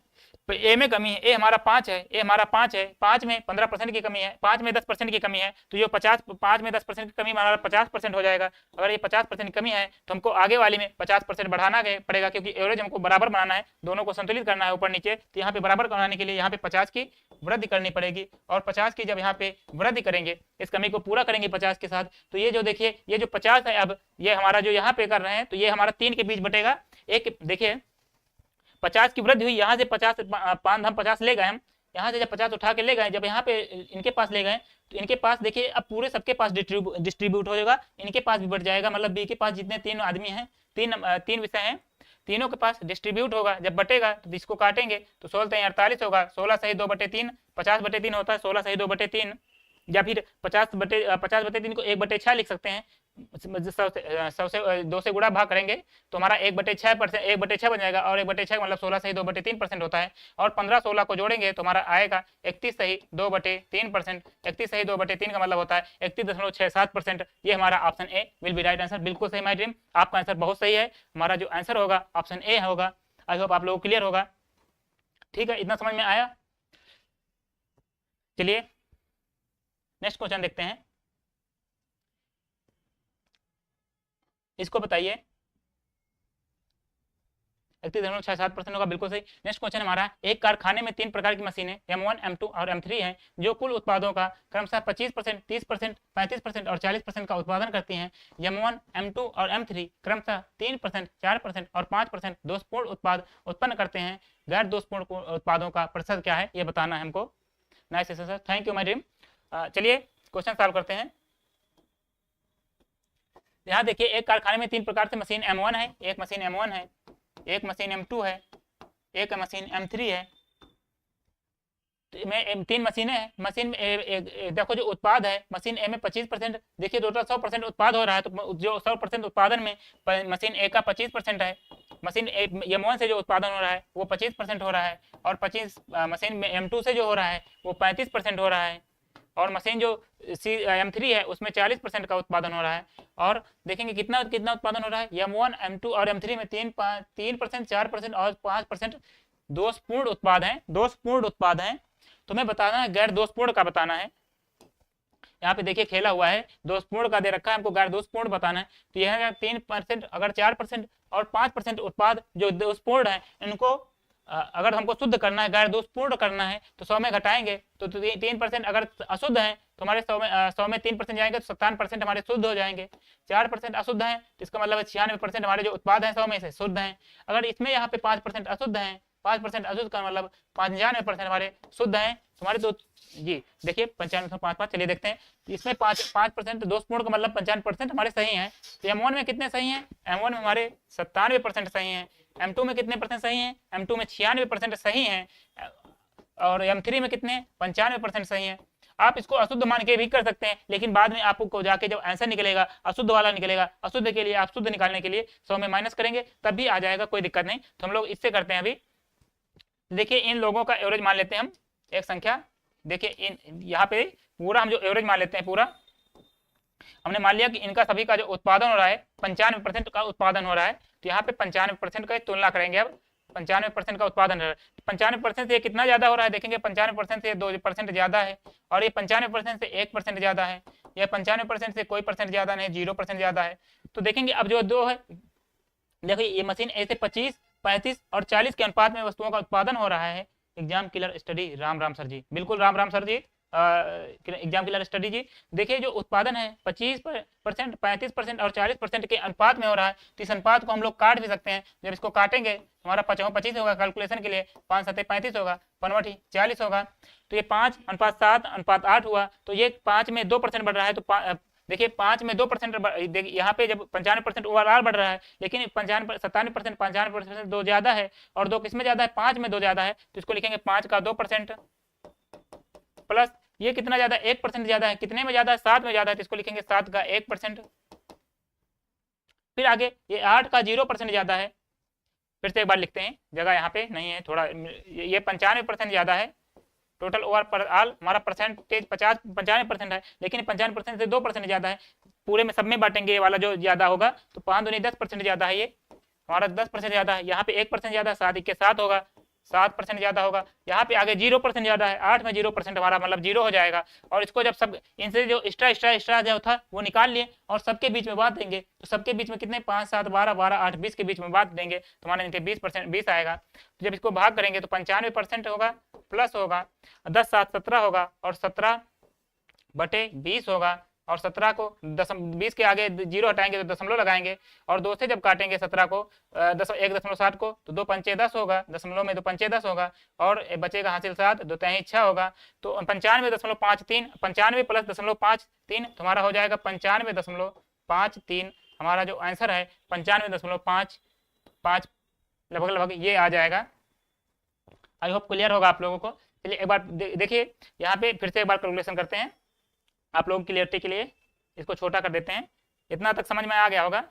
तो ए में कमी है, ए हमारा 5 है, ए हमारा 5 है, 5 में 15% की कमी है, 5 में 10% की कमी है, तो जो 5 में 10% की कमी हमारा 50% हो जाएगा। अगर ये 50% की कमी है तो हमको आगे वाली में 50% बढ़ाना पड़ेगा, क्योंकि एवरेज हमको बराबर बनाना है, दोनों को संतुलित करना है ऊपर नीचे। तो यहाँ पे बराबर बनाने के लिए यहाँ पे 50 की वृद्धि करनी पड़ेगी, और 50 की जब यहाँ पे वृद्धि करेंगे, इस कमी को पूरा करेंगे 50 के साथ, तो ये जो देखिए ये जो 50 है, अब ये हमारा जो यहाँ पे कर रहे हैं, तो ये हमारा 3 के बीच बटेगा। एक देखिए 50 की वृद्धि हुई, यहाँ से 50 हम 50 ले गए, हम यहाँ से जब 50 उठा के ले गए, जब यहाँ पे इनके पास ले गए तो इनके पास देखिए अब पूरे सबके पास डिस्ट्रीब्यूट हो जाएगा, इनके पास भी बढ़ जाएगा, मतलब बी के पास जितने 3 आदमी हैं, 3 विषय हैं, तीनों के पास डिस्ट्रीब्यूट होगा। जब बटेगा तो इसको काटेंगे तो 16 48 होगा, 16 सही 2/3, 50/3 होता है, 16 सही 2/3, या फिर 50/3 को 1/6 लिख सकते हैं, 100 से 2 से गुणा भाग करेंगे तो हमारा 1/6% 1/6 बन जाएगा, और 1/6 मतलब 16 सही 2/3% होता है, और 15-16 को जोड़ेंगे तो हमारा आएगा 31 सही 2/3%। 31 सही 2/3 का मतलब होता है 31.67%। ये हमारा option A will be right answer. बिल्कुल सही माय ड्रीम, आपका आंसर बहुत सही है, हमारा जो आंसर होगा ऑप्शन ए होगा। आई होप आप लोगों को क्लियर होगा, ठीक है, इतना समझ में आया। चलिए नेक्स्ट क्वेश्चन देखते हैं, इसको बताइए। 31.67% होगा, बिल्कुल सही। नेक्स्ट क्वेश्चन हमारा, एक कारखाने में 3 प्रकार की मशीनें M1, M2 और M3 हैं, जो कुल उत्पादों का क्रमशः 25%, 30%, 35% और 40% का उत्पादन करती हैं। M1, M2 और M3 क्रमशः 3%, 4% और 5% दोषपूर्ण उत्पाद उत्पन्न करते हैं। गैर दोषपूर्ण उत्पादों का प्रतिशत क्या है, ये बताना है हमको। Nice sir, thank you my dream. चलिए क्वेश्चन सॉल्व करते हैं। यहाँ देखिए एक कारखाने में 3 प्रकार से मशीन M1 है, एक मशीन M1 है, एक मशीन M2 है, एक मशीन M3 है। में 3 मशीनें हैं। मशीन में देखो जो उत्पाद है, मशीन ए में 25%, देखिए टोटल 100% उत्पाद हो रहा है, तो जो 100% उत्पादन में मशीन ए का 25% है, मशीन M1 से जो उत्पादन हो रहा है वो 25% हो रहा है, और 25 मशीन में M2 से जो हो रहा है वो 35% हो रहा है, और मशीन जो M3 है उसमें 40% का उत्पादन हो रहा है। और देखेंगे कितना उत्पादन हो रहा है, M1, M2 और M3 में 3%, 4% और 5% दोषपूर्ण उत्पाद हैं, दोषपूर्ण उत्पाद हैं। तुम्हें बताना है गैर दोषपूर्ण का बताना है। यहाँ पे देखिए खेला हुआ है, दोषपूर्ण का दे रखा है, हमको गैर दोषपूर्ण बताना है। तो यह है 3%, अगर 4% और 5% उत्पाद जो दोषपूर्ण है, इनको अगर हमको शुद्ध करना है, गैर दोषपूर्ण करना है, तो 100 में घटाएंगे तो 3% अगर अशुद्ध है तो हमारे 100 में 3% जाएंगे तो 57% हमारे शुद्ध हो जाएंगे। 4% अशुद्ध है तो इसका मतलब 96% हमारे जो उत्पाद है 100 में से शुद्ध हैं। अगर इसमें यहाँ पे 5% अशुद्ध है, 5% अशुद्ध का मतलब 95% हमारे शुद्ध हैं हमारे। तो जी देखिए 95 चलिए देखते हैं, इसमें 5% दोषपूर्ण का मतलब 95% हमारे सही हैं। तो M1 में कितने सही हैं, M1 में हमारे 97% सही हैं। M2 में कितने परसेंट सही हैं, M2 में 96% सही हैं, और M3 में कितने 95% सही हैं। आप इसको अशुद्ध मान के भी कर सकते हैं, लेकिन बाद में आपको जाके जब आंसर निकलेगा अशुद्ध वाला निकलेगा, अशुद्ध के लिए आप शुद्ध निकालने के लिए 100 में माइनस करेंगे तब भी आ जाएगा, कोई दिक्कत नहीं। तो हम लोग इससे करते हैं। अभी देखिए इन लोगों का एवरेज मान लेते हैं हम एक संख्या। देखिए इन यहाँ पे पूरा हम जो एवरेज मान लेते हैं, पूरा हमने मान लिया कि इनका सभी का जो उत्पादन हो रहा है 95% का उत्पादन हो रहा है, तो यहाँ पे 95% का तुलना करेंगे। अब 95% का उत्पादन है, 95% से कितना ज्यादा हो रहा है देखेंगे, 95% से 2% ज्यादा है, और ये 95% से 1% ज्यादा है, या 95% से कोई परसेंट ज्यादा नहीं, 0% ज्यादा है। तो देखेंगे अब जो दो है, देखिए ये मशीन ऐसे 25, 35 और 40 के अनुपात में वस्तुओं का उत्पादन हो रहा है। Exam killer study, Ram Ram sir जी, बिल्कुल राम राम सर जी, एग्जाम किलर स्टडी जी। देखिए जो उत्पादन है 25%, 35% और 40% के अनुपात में हो रहा है, तो इस अनुपात को हम लोग काट भी सकते हैं। जब इसको काटेंगे हमारा 25 होगा, कैलकुलेशन के लिए 5 7 35 होगा, 40 होगा, तो ये 5:7:8 हुआ, तो ये 5 में 2% बढ़ रहा है। तो देखिए 5 में 2%, यहाँ पे जब 95% ओवरऑल बढ़ रहा है, लेकिन 97%, 95% दो ज्यादा है, और दो किसमें ज्यादा है, 5 में दो ज्यादा है, तो इसको लिखेंगे 5 का 2% प्लस ये कितना ज्यादा, 1% ज्यादा है, कितने में ज्यादा है, 7 में ज्यादा है, तो इसको लिखेंगे 7 का 1%। फिर आगे ये 8 का 0% ज्यादा है, फिर से एक बार लिखते हैं, जगह यहाँ पे नहीं है थोड़ा, ये 95% ज्यादा है। टोटल ओवरऑल हमारा परसेंटेज 95% है, लेकिन 95% से 2% ज्यादा है। पूरे में सब में बांटेंगे, ये वाला जो ज्यादा होगा, तो 5 दूनी 10% ज्यादा है, ये हमारा 10% ज्यादा है। यहाँ पे 1% ज्यादा, 7 के 7 होगा, 7% ज्यादा होगा। यहाँ पे आगे 0% ज्यादा है, 8 में 0% हमारा मतलब 0 हो जाएगा। और इसको जब सब इनसे जो एक्स्ट्रा जो था वो निकाल लिए और सबके बीच में बांट देंगे, तो सबके बीच में कितने, 5 7 12 12 8 20 के बीच में बांट देंगे, तो हमारे इनके 20% आएगा। तो जब इसको भाग करेंगे तो 95% होगा, प्लस होगा 10 7 17 होगा, और 17/20 होगा, और 17 को 20 के आगे 0 हटाएंगे तो दशमलव लगाएंगे, और 2 से जब काटेंगे 17 को 1.7 को, तो 2 पंचे 10 होगा, दशमलव में 2 पंचे 10 होगा, और बचेगा हासिल 7, 2 तय 6 होगा, तो 95.53, 95 प्लस 0.53, तो हमारा हो जाएगा 95.53। हमारा जो आंसर है 95.55 लगभग ये आ जाएगा। आई होप क्लियर होगा आप लोगों को। चलिए एक बार देखिए यहाँ पे फिर से एक बार कैलकुलेशन करते हैं आप लोगों की क्लियरिटी के लिए, इसको छोटा कर देते हैं। इतना तक समझ में आ गया होगा।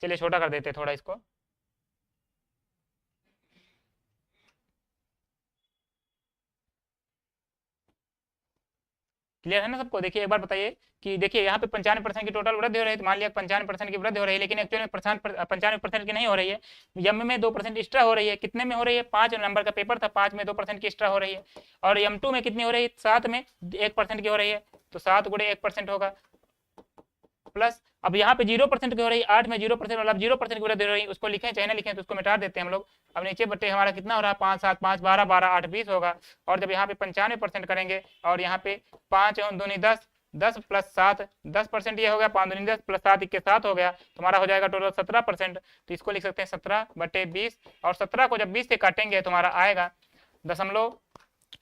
चलिए छोटा कर देते हैं थोड़ा इसको। क्लियर है ना सबको। देखिए एक बार बताइए कि देखिए यहाँ पे 95% की टोटल वृद्धि हो रही है, तो मान लिया 95% की वृद्धि हो रही है, लेकिन एक्चुअली में 95% की नहीं हो रही है। यम में 2% एक्स्ट्रा हो रही है, कितने में हो रही है, 5 नंबर का पेपर था, 5 में 2% की एक्स्ट्रा हो रही है। और M2 में कितनी हो रही है, 7 में 1% की हो रही है, तो 7 गुणे 1% होगा, प्लस अब यहाँ पे 0% की हो रही है, 8 में 0% मतलब 0% की वृद्धि हो रही है, उसको लिखें चाहे ना लिखें, तो उसको मिटा देते हैं हम लोग। अब नीचे बटे हमारा कितना हो रहा है, 5 7 5 12 12 8 20 होगा, और जब यहाँ पे 95% करेंगे, और यहाँ पे 5 दूनी 10, 10 प्लस 7 10% ये हो गया, 5 दूनी 10 प्लस 7 के 7 हो गया, तो हमारा हो जाएगा टोटल 17%। तो इसको लिख सकते हैं 17/20, और 17 को जब 20 से काटेंगे तो हमारा आएगा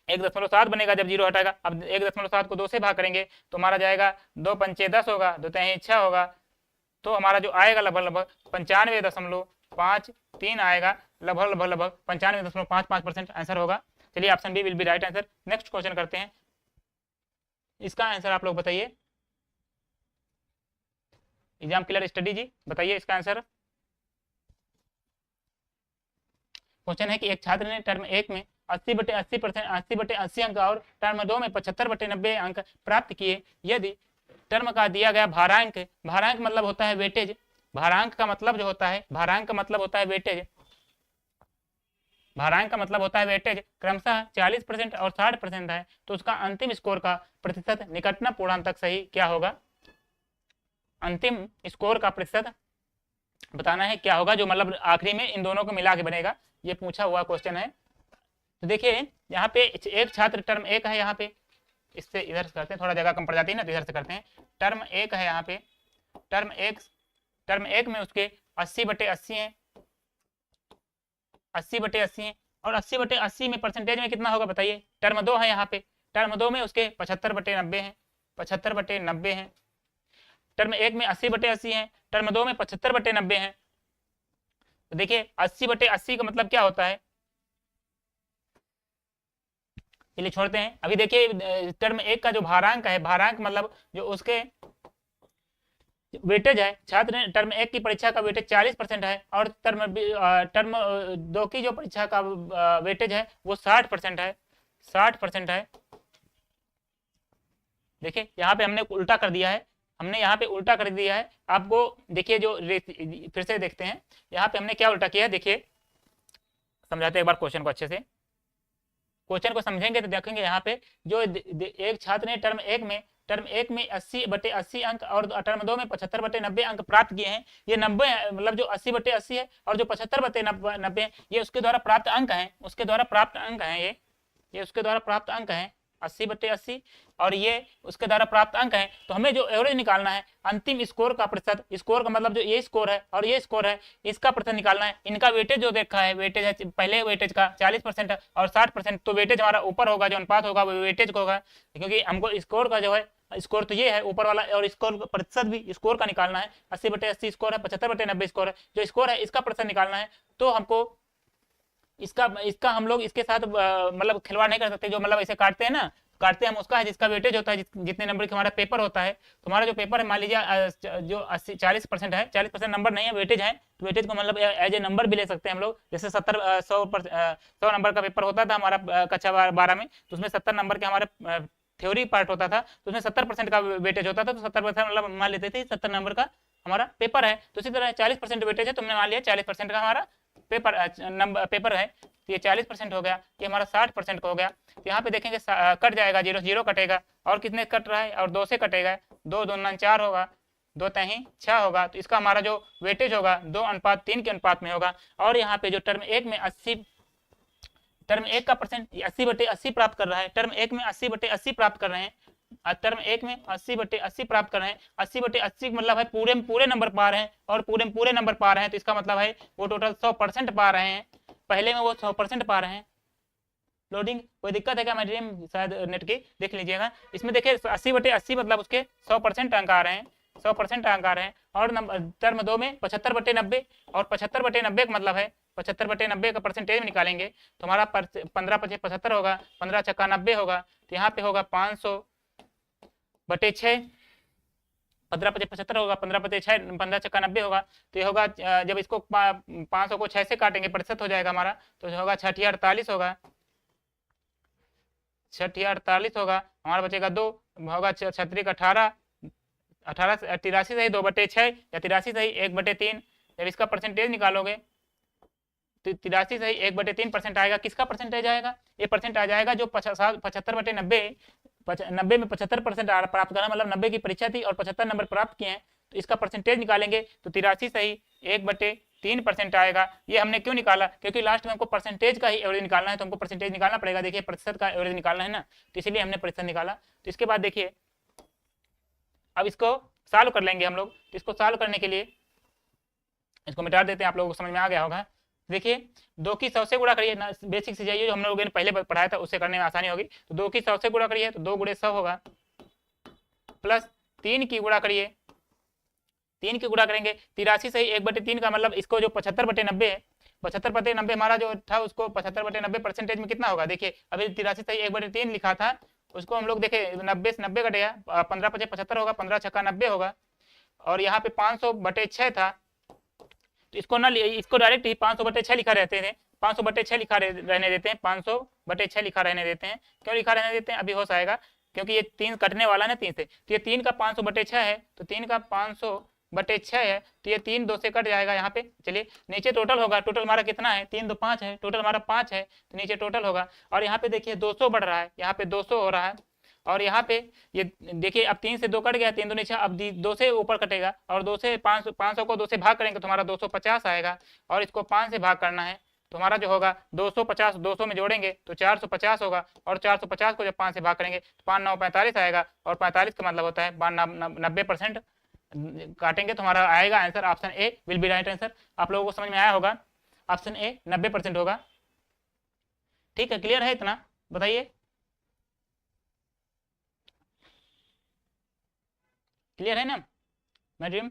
1.7 बनेगा जब 0 हटाएगा। अब 1.7 को 2 से भाग करेंगे तो हमारा जाएगा 2 पंचे 10 होगा, 2 तय 6 होगा, तो हमारा जो आएगा लगभग 95.53 आएगा, लगभग 95.55% आंसर होगा। चलिए option B will be right answer. Next question करते हैं, इसका आंसर आप लोग बताइए। एग्जाम क्लियर स्टडी जी बताइए इसका आंसर। क्वेश्चन है कि एक छात्र ने टर्म 1 में 80/80 अंक और टर्म 2 में 75/90 अंक प्राप्त किए। यदि टर्म का दिया गया भारांक, भारांक मतलब होता है वेटेज, भारांक का मतलब जो होता है, भारांक का मतलब होता है वेटेज, भारांक का मतलब होता है वेटेज क्रमशः 40% और 60% है, तो उसका अंतिम स्कोर का प्रतिशत निकटतम पूर्णांक सही क्या होगा। अंतिम स्कोर का प्रतिशत बताना है क्या होगा, जो मतलब आखिरी में इन दोनों को मिला के बनेगा, ये पूछा हुआ क्वेश्चन है। तो देखिए यहाँ पे एक छात्र टर्म 1 है, यहाँ पे इससे इधर से करते हैं, थोड़ा जगह कम पड़ जाती है ना, तो इधर से करते हैं। टर्म 1 है यहाँ पे, टर्म 1 में उसके 80/80 है, 80/80 है, और 80/80 में परसेंटेज में कितना होगा बताइए। टर्म 2 है यहाँ पे, टर्म 2 में उसके 75/90 है, 75/90 है। टर्म 1 में 80/80 है, टर्म 2 में 75/90 है। तो देखिए 80/80 का मतलब क्या होता है, चलिए छोड़ते हैं। अभी देखिए टर्म 1 का जो भारांक है, भारांक मतलब जो उसके वेटेज है, छात्र ने टर्म 1 की परीक्षा का वेटेज 40% है और टर्म 2 की जो परीक्षा का वेटेज है वो 60% है, 60% है। देखिए यहाँ पे हमने उल्टा कर दिया है, हमने यहाँ पे उल्टा कर दिया है आपको। देखिए जो फिर से देखते हैं यहाँ पे हमने क्या उल्टा किया है, देखिए समझाते हैं एक बार क्वेश्चन को अच्छे से। क्वेश्चन को समझेंगे तो देखेंगे यहाँ पे जो एक छात्र ने टर्म एक में 80/80 अंक और टर्म 2 में 75/90 अंक प्राप्त किए हैं। ये 90 मतलब जो 80/80 है और जो 75/90 है ये उसके द्वारा प्राप्त अंक हैं, उसके द्वारा प्राप्त अंक हैं, ये उसके द्वारा प्राप्त अंक हैं 80/80 और ये उसके द्वारा प्राप्त अंक है। तो हमें जो एवरेज निकालना है, अंतिम स्कोर का प्रतिशत, स्कोर का मतलब जो ये स्कोर है और ये स्कोर है इसका प्रतिशत निकालना है। इनका वेटेज जो देखा है, वेटेज है पहले वेटेज का 40% और 60%, तो वेटेज हमारा ऊपर होगा, जो अनुपात होगा वो वेटेज का होगा, क्योंकि हमको स्कोर का जो है स्कोर तो ये है ऊपर वाला और स्कोर प्रतिशत भी स्कोर का निकालना है। 80/80 स्कोर है, 75/90 स्कोर है, जो स्कोर है इसका प्रतिशत निकालना है। तो हमको इसका हम लोग इसके साथ मतलब खिलवाड़ नहीं कर सकते, जो मतलब ऐसे काटते हैं ना, काटते हैं हम उसका है जिसका वेटेज होता है, जितने नंबर का हमारा पेपर होता है। तो हमारा जो पेपर है मान लीजिए जो 40% है, 40% नंबर नहीं है वेटेज है, तो वेटेज को मतलब एज ए नंबर भी ले सकते हैं हम लोग। जैसे 100 नंबर का पेपर होता था हमारा कक्षा 12 में, तो उसमें 70 नंबर के हमारे थ्योरी पार्ट होता था, तो उसमें 70% का वेटेज होता था, तो 70% मतलब मान लेते थे 70 नंबर का हमारा पेपर है। तो इसी तरह 40% वेटेज है, तुमने मान लिया 40% का हमारा पेपर है, तो ये 40% हो गया, ये हमारा 60% का हो गया। तो यहाँ पे देखेंगे कट जाएगा, 0 0 कटेगा और कितने कट रहा है और 2 से कटेगा, 2 2 9 4 होगा, 2 3 6 होगा। तो इसका हमारा जो वेटेज होगा 2:3 के अनुपात में होगा। और यहाँ पे जो टर्म 1 में 80, टर्म 1 का परसेंट 80/80 प्राप्त कर रहा है, टर्म 1 में 80/80 प्राप्त कर रहे हैं, टर्म 1 में 80/80 प्राप्त कर रहे हैं। 80/80 मतलब है पूरे में पूरे नंबर पा रहे हैं और पूरे में पूरे नंबर पा रहे हैं, तो इसका मतलब है वो टोटल 100% पा रहे हैं, पहले में वो 100% पा रहे हैं। लोडिंग कोई दिक्कत है क्या मैडम, शायद नेट की देख लीजिएगा। इसमें देखिए 80/80 मतलब उसके 100% अंक आ रहे हैं, 100% अंक आ रहे हैं। और टर्म 2 में 75/90 और 75/90 का मतलब है 75/90 का परसेंटेज में निकालेंगे तो हमारा 15×5 = 75 होगा, 15×6 = 90 होगा। तो यहाँ पे होगा 500/6, 15×5 = 75 होगा, 15/6 15×6 = 90 होगा। तो ये होगा जब इसको 500 को 6 से काटेंगे प्रतिशत हो जाएगा हमारा, तो होगा 6×48 होगा, 6×48 होगा, हमारा बचेगा 2 होगा, 6×3 = 18, 18 83 सही 2/6 या 83 सही 1/3। जब इसका परसेंटेज निकालोगे तो 83 सही 1/3% आएगा। किसका परसेंटेज आएगा, ये परसेंट आ जाएगा जो 75/90, 90 में 75% प्राप्त करना, मतलब 90 की परीक्षा थी और 75 नंबर प्राप्त किए हैं, तो इसका परसेंटेज निकालेंगे तो 83 सही 1/3% आएगा। ये हमने क्यों निकाला, क्योंकि लास्ट में हमको परसेंटेज का ही एवरेज निकालना है, तो हमको परसेंटेज निकालना पड़ेगा। देखिए प्रतिशत का एवरेज निकालना है ना, तो इसीलिए हमने प्रतिशत निकाला। तो इसके बाद देखिए अब इसको सॉल्व कर लेंगे हम लोग। तो इसको सॉल्व करने के लिए इसको मिटा देते हैं, आप लोगों को समझ में आ गया होगा। देखिए 2 की 100 से गुणा करिए ना, बेसिक से जाइए जो हम लोगों ने पहले पढ़ाया था उससे करने में आसानी होगी। तो 2 की 100 से गुणा करिए तो 2 × 100 होगा, प्लस 3 की गुणा करिए, 3 की गुणा करेंगे 83 सही 1/3 का मतलब इसको जो 75/90 है, 75/90 हमारा जो था उसको 75/90 परसेंटेज में कितना होगा। देखिए अभी 83 सही 1/3 लिखा था, उसको हम लोग देखे 90 से 90 कटेगा, 15×5 = 75 होगा, 15×6 = 90 होगा। और यहाँ पे 500/6 था, तो इसको ना इसको डायरेक्ट ही 500/6 लिखा रहते थे, 500/6 लिखा रहने देते हैं, 500/6 लिखा रहने देते हैं। क्यों लिखा रहने देते हैं, अभी होश आएगा, क्योंकि ये 3 कटने वाला है ना 3 से, तो ये 3 का 500/6 है, तो 3 का 500/6 है, तो ये 3 2 से कट जाएगा यहाँ पे। चलिए नीचे टोटल होगा, टोटल हमारा कितना है 3 2 5 है, टोटल हमारा 5 है, तो नीचे टोटल होगा। और यहाँ पे देखिए 200 बढ़ रहा है, यहाँ पे 200 हो रहा है, और यहाँ पे ये देखिए अब 3 से 2 कट गया, 3 2 9 6, अब 2 से ऊपर कटेगा और 2 से 500 को 2 से भाग करेंगे तो हमारा 250 आएगा, और इसको 5 से भाग करना है तो हमारा जो होगा 250, 200 में जोड़ेंगे तो 450 होगा, और 450 को जब 5 से भाग करेंगे तो 5 9 45 आएगा, और 45 का मतलब होता है 90% काटेंगे तो हमारा आएगा answer option A will be right answer. आप लोगों को समझ में आया होगा, ऑप्शन ए 90% होगा। ठीक है, क्लियर है इतना, बताइए क्लियर है ना मैडम।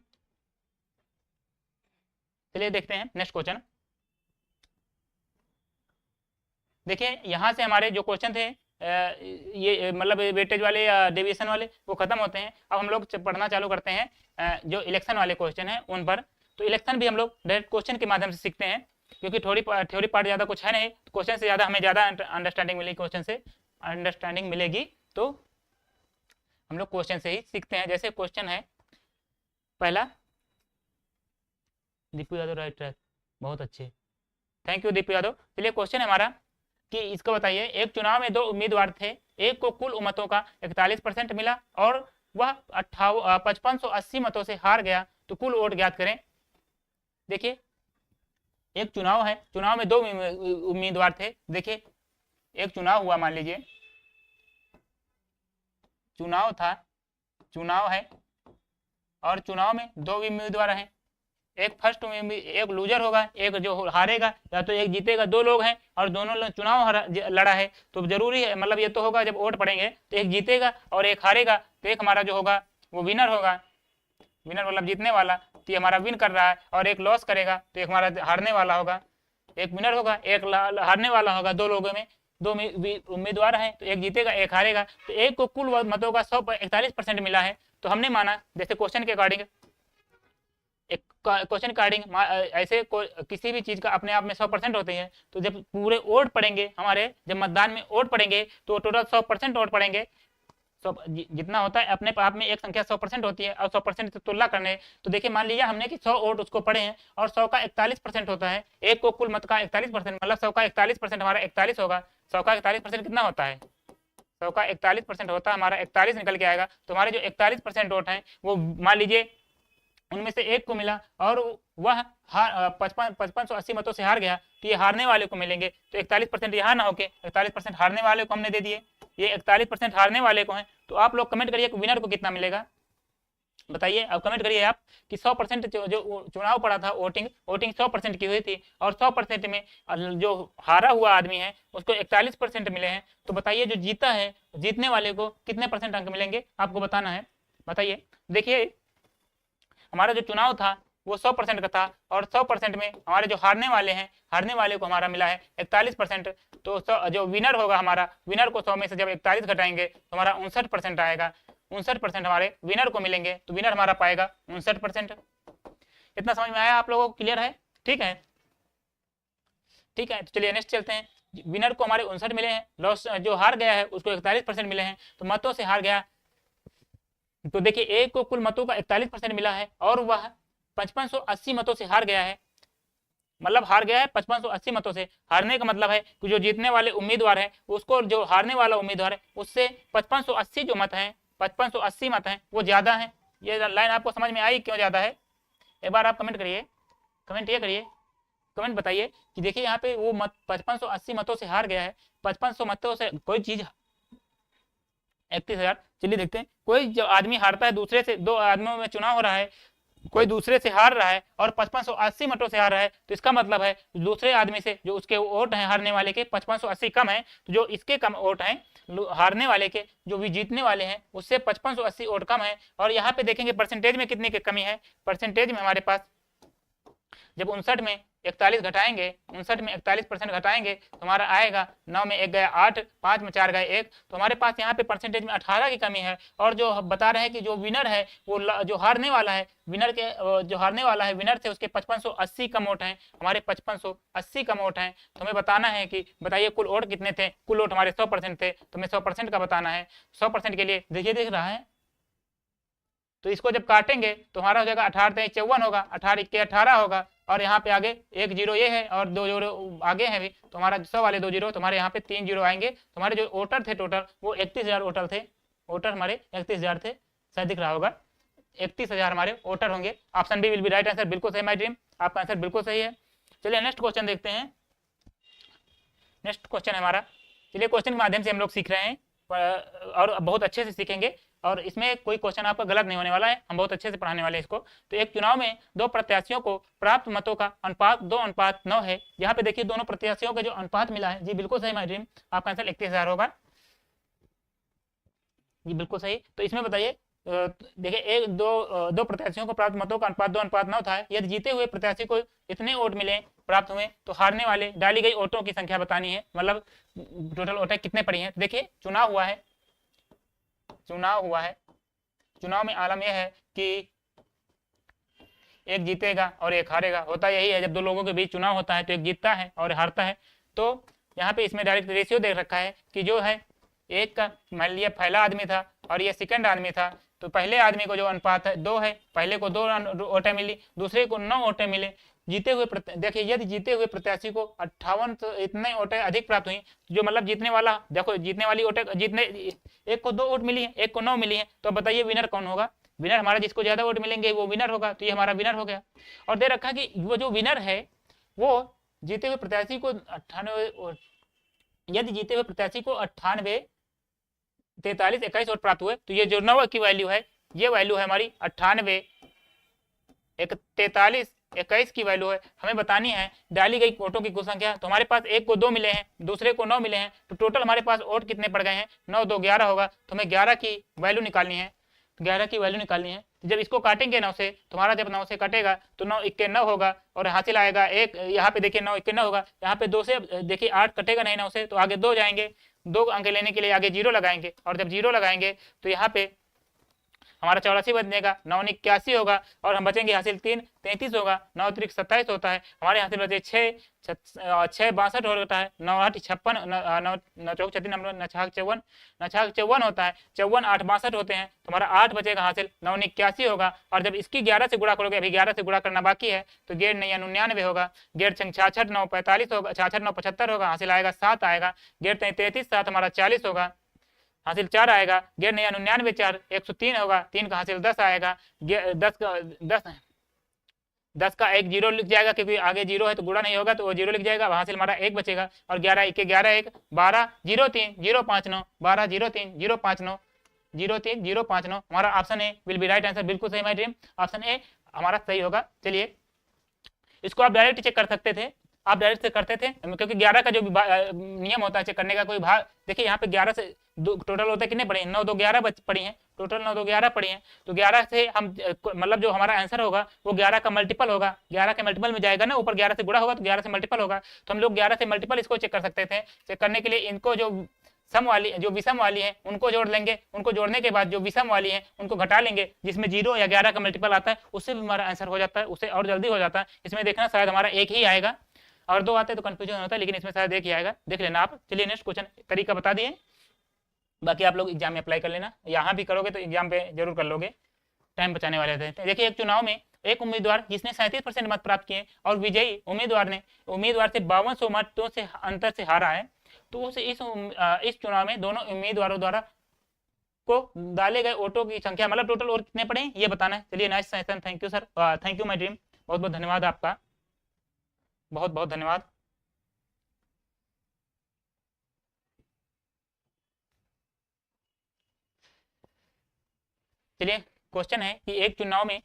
चलिए देखते हैं नेक्स्ट क्वेश्चन। देखिए यहाँ से हमारे जो क्वेश्चन थे ये मतलब वेटेज वाले या डेविएशन वाले वो खत्म होते हैं। अब हम लोग पढ़ना चालू करते हैं जो इलेक्शन वाले क्वेश्चन हैं उन पर। तो इलेक्शन भी हम लोग डायरेक्ट क्वेश्चन के माध्यम से सीखते हैं, क्योंकि थ्योरी पार्ट ज़्यादा कुछ है नहीं, क्वेश्चन से ज़्यादा हमें ज़्यादा अंडरस्टैंडिंग मिलेगी, क्वेश्चन से अंडरस्टैंडिंग मिलेगी, तो हम लोग क्वेश्चन से ही सीखते हैं। जैसे क्वेश्चन है पहला, दीपू यादव राइट ट्रैक, बहुत अच्छे, थैंक यू दीपू यादव। चलिए क्वेश्चन है हमारा कि इसको बताइए, एक चुनाव में 2 उम्मीदवार थे, एक को कुल मतों का 41% मिला और वह 5580 मतों से हार गया, तो कुल वोट ज्ञात करें। देखिए एक चुनाव है, चुनाव में 2 उम्मीदवार थे। देखिए एक चुनाव हुआ, मान लीजिए चुनाव था, चुनाव है और चुनाव में 2 उम्मीदवार हैं, एक फर्स्ट एक लूजर होगा, एक जो हारेगा, या तो एक जीतेगा। 2 लोग हैं और दोनों चुनाव लड़ा है, तो जरूरी है, मतलब ये तो होगा जब वोट पड़ेंगे तो एक जीतेगा और एक हारेगा, तो एक हमारा जो होगा वो विनर होगा, विनर मतलब जीतने वाला, तो ये हमारा विन कर रहा है, और एक लॉस करेगा तो एक हमारा हारने वाला होगा। एक विनर होगा, एक हारने वाला होगा। 2 लोगों में 2 उम्मीदवार हैं, तो एक जीतेगा एक हारेगा, तो एक को कुल मतों का 41% मिला है। तो हमने माना, जैसे क्वेश्चन के अकॉर्डिंग, एक क्वेश्चन अकॉर्डिंग ऐसे किसी भी चीज का अपने आप में 100% होती है, तो जब पूरे वोट पड़ेंगे हमारे, जब मतदान में वोट पड़ेंगे तो टोटल 100% वोट पड़ेंगे। जितना होता है अपने आप में एक संख्या 100% होती है, और 100% से तुलना करने, तो देखिए मान लीजिए हमने कि 100 वोट उसको पड़े हैं और 100 का 41% होता है, एक को कुल मत का 41%, मतलब 100 का 41% हमारा 41 होगा। 100 का 41% कितना होता है, 100 का 41% होता है हमारा 41 निकल के आएगा। तो हमारे जो 41% वोट हैं वो मान लीजिए उनमें से एक को मिला और वह 5580 मतों से हार गया, तो ये हारने वाले को मिलेंगे। तो 41% यहाँ ना होके 41% हारने वाले को हमने दे दिए, ये 41% हारने वाले को हैं। तो आप लोग कमेंट करिए कि विनर को कितना मिलेगा, बताइए। अब कमेंट करिए आप कि 100% जो चुनाव पड़ा था, वोटिंग 100% की हुई थी, और 100% में जो हारा हुआ आदमी है उसको 41% मिले हैं। तो बताइए जो जीता है, जीतने वाले को कितने % अंक मिलेंगे, आपको बताना है, बताइए। देखिए हमारा जो चुनाव था वो 100% का था, और 100% में हमारे जो हारने वाले हैं, हारने वाले को हमारा मिला है 41%। तो जो विनर होगा हमारा, विनर को 100 में से जब 41 घटाएंगे तो हमारा 59% आएगा, 59% हमारे विनर को मिलेंगे, तो विनर हमारा पाएगा 59%। इतना समझ में आया आप लोगों को, क्लियर है? ठीक है, ठीक है। तो चलिए नेक्स्ट चलते हैं। विनर को हमारे 59 मिले हैं, लॉस जो हार गया है उसको 41% मिले हैं, तो मतों से हार गया। तो देखिए एक को कुल मतों का 41% मिला है और वह 5580 मतों से हार गया है, मतलब हार गया है 5580 मतों से। हारने का मतलब है कि जो जीतने वाले उम्मीदवार है उसको, जो हारने वाला उम्मीदवार है उससे 5580 जो मत हैं, 5580 मत हैं वो ज्यादा है। ये लाइन आपको समझ में आई क्यों ज्यादा है? एक बार आप कमेंट करिए, कमेंट ये करिए, कमेंट बताइए कि देखिए यहाँ पे वो मत 5580 मतों से हार गया है। 5500 मतों से कोई चीज 31,000। चलिए देखते हैं, कोई जो आदमी हारता है दूसरे से, 2 आदमियों में चुनाव हो रहा है, कोई दूसरे से हार रहा है और 5580 मतों से हार रहा है, तो इसका मतलब है दूसरे आदमी से जो उसके वोट हैं हारने वाले के 5580 कम है, तो जो इसके कम वोट हैं हारने वाले के, जो भी जीतने वाले हैं उससे 5580 वोट कम है। और यहाँ पे देखेंगे परसेंटेज में कितनी की कमी है। परसेंटेज में हमारे पास जब 59 में 41 घटाएंगे, 59 में 41% घटाएंगे तो हमारा आएगा 9 में 1 गया 8, 5 में 4 गए 1, तो हमारे पास यहाँ पे परसेंटेज में 18 की कमी है। और जो बता रहे हैं कि जो विनर है वो जो हारने वाला है, विनर के जो हारने वाला है विनर से उसके 5580 कम वोट हैं, हमारे 5580 कम वोट हैं। तो हमें बताना है कि बताइए कुल वोट कितने थे। कुल वोट हमारे 100% थे, तो हमें 100% का बताना है। 100% के लिए देखिए दिख रहा है, तो इसको जब काटेंगे तो हमारा हो जाएगा 18 54 होगा, 18 के 18 होगा, और यहाँ पे आगे 1 जीरो ये है और 2 जीरो आगे है भी, तो हमारा 100 वाले 2 जीरो, तो हमारे यहाँ पे 3 जीरो आएंगे। तो हमारे जो वोटर थे टोटल वो 31,000 वोटर थे, वोटर हमारे 31,000 थे, शायद दिख रहा होगा 31,000 हमारे वोटर होंगे। Option B will be right answer, बिल्कुल सही माय ड्रीम, आपका आंसर बिल्कुल सही है। चलिए नेक्स्ट क्वेश्चन देखते हैं। नेक्स्ट क्वेश्चन है हमारा, चलिए क्वेश्चन के माध्यम से हम लोग सीख रहे हैं और बहुत अच्छे से सीखेंगे, और इसमें कोई क्वेश्चन आपका गलत नहीं होने वाला है, हम बहुत अच्छे से पढ़ाने वाले हैं इसको। तो एक चुनाव में 2 प्रत्याशियों को प्राप्त मतों का अनुपात 2:9 है। यहाँ पे देखिए दोनों प्रत्याशियों का जो अनुपात मिला है, जी बिल्कुल सही माय ड्रीम, आपका आंसर 31,000 होगा, जी बिल्कुल सही। तो इसमें बताइए देखिए दो प्रत्याशियों को प्राप्त मतों का अनुपात 2:9 था। यदि जीते हुए प्रत्याशी को इतने वोट मिले प्राप्त हुए, तो हारने वाले डाली गई वोटों की संख्या बतानी है, मतलब टोटल वोटें कितने पड़ी हैं। देखिए चुनाव हुआ है, चुनाव में आलम यह है कि एक जीतेगा और एक हारेगा। होता यही है, जब दो लोगों के बीच चुनाव होता है तो एक जीतता है और हारता है। तो यहाँ पे इसमें डायरेक्ट रेशियो दे रखा है कि जो है एक का, मान लिया पहला आदमी था और ये सेकंड आदमी था, तो पहले आदमी को जो अनुपात है 2 है, पहले को 2 वोटें मिली, दूसरे को 9 वोटें मिले। जीते हुए देखिए यदि जीते हुए प्रत्याशी को 58 तो इतने वोटें अधिक प्राप्त हुई, जो मतलब जीतने वाला, देखो जीतने वाली वोटें, जीतने एक को 2 वोट मिली है, एक को 9 मिली है, तो बताइए विनर कौन होगा। विनर हमारा, जिसको ज्यादा वोट मिलेंगे वो विनर होगा, तो ये हमारा विनर हो गया। और दे रखा कि वो जो विनर है वो जीते हुए प्रत्याशी को 98, यदि जीते हुए प्रत्याशी को 98, 43, 21 वोट प्राप्त हुए, तो ये जो 9 की वैल्यू है, ये वैल्यू है हमारी 98, 43, 21 की वैल्यू है, हमें बतानी है डाली गई वोटों की कुल संख्या। तो हमारे पास एक को 2 मिले हैं, दूसरे को 9 मिले हैं, तो टोटल हमारे पास वोट कितने पड़ गए हैं, 9 2 11 होगा। तो हमें 11 की वैल्यू निकालनी है, 11 की वैल्यू निकालनी है। जब इसको काटेंगे 9 से, तुम्हारा जब 9 से कटेगा तो 9 1 9 होगा और हासिल आएगा एक, यहाँ पे देखिए 9 1 9 होगा, यहाँ पे 2 से देखिए 8 कटेगा नहीं 9 से, तो आगे 2 जाएंगे, 2 अंक लेने के लिए आगे 0 लगाएंगे, और जब 0 लगाएंगे तो यहाँ पे हमारा 84 बनेगा, 9 81 होगा, और हम बचेंगे हासिल 3 33 होगा, 9 3 27 होता है, हमारे हासिल बचे 6 62 होता है, 9 8 56, 9 चौक 36, 9 छाक 54 होता है, 54 8 62 होते हैं, तो हमारा 8 बचेगा हासिल, 9 81 होगा। और जब इसकी 11 से गुणा करोगे, अभी 11 से गुणा करना बाकी है, तो 11 9 99 होगा, 11 66 9 45 होगा, 66 9 75 होगा, हासिल आएगा 7 आएगा, 11 33 7 हमारा 40 होगा, हासिल 4 आएगा, 11 99 4 103 होगा, 3 का हासिल 10 आएगा, 10 का एक 0 लिख जाएगा, क्योंकि आगे 0 है तो गुणा नहीं होगा, तो वो 0 लिख जाएगा, हासिल हमारा 1 बचेगा, और 11 1 11 1 12 03 059 12 03 059 03 059, हमारा option A will be right answer. बिल्कुल सही माय ड्रीम, ऑप्शन ए हमारा सही होगा। चलिए इसको आप डायरेक्ट चेक कर सकते थे, आप डायरेक्ट से करते थे, क्योंकि 11 का जो नियम होता है चेक करने का, कोई भाग देखिए यहाँ पे 11 से टोटल होता है कितने पड़े हैं, 9 2 11 पड़ी हैं, टोटल 9 2 11 पड़ी हैं, तो 11 से हम मतलब जो हमारा आंसर होगा वो 11 का मल्टीपल होगा, 11 के मल्टीपल में जाएगा ना, ऊपर 11 से गुणा होगा तो 11 से मल्टीपल होगा, तो हम लोग 11 से मल्टीपल इसको चेक कर सकते थे। चेक करने के लिए इनको जो सम वाली, जो विषम वाली है उनको जोड़ लेंगे, उनको जोड़ने के बाद जो विषम वाली है उनको घटा लेंगे, जिसमें 0 या 11 का मल्टीपल आता है उससे भी हमारा आंसर हो जाता है, उससे और जल्दी हो जाता है। इसमें देखना शायद हमारा एक ही आएगा, और 2 आते तो कंफ्यूजन होता है, लेकिन इसमें शायद एक ही आएगा, देख लेना आप। चलिए नेक्स्ट क्वेश्चन, तरीका बता दिए, बाकी आप लोग एग्जाम में अप्लाई कर लेना, यहाँ भी करोगे तो एग्जाम पे जरूर कर लोगे, टाइम बचाने वाले रहते हैं। देखिए एक चुनाव में एक उम्मीदवार जिसने 37% मत प्राप्त किए और विजयी उम्मीदवार ने उम्मीदवार से 5200 मतों से अंतर से हारा है, तो उस इस चुनाव में दोनों उम्मीदवारों द्वारा को डाले गए वोटों की संख्या, मतलब टोटल वोट कितने पड़े ये बताना है। चलिए nice session, thank you sir, thank you my dream, बहुत बहुत धन्यवाद आपका, बहुत बहुत धन्यवाद। चलिए क्वेश्चन है कि एक चुनाव में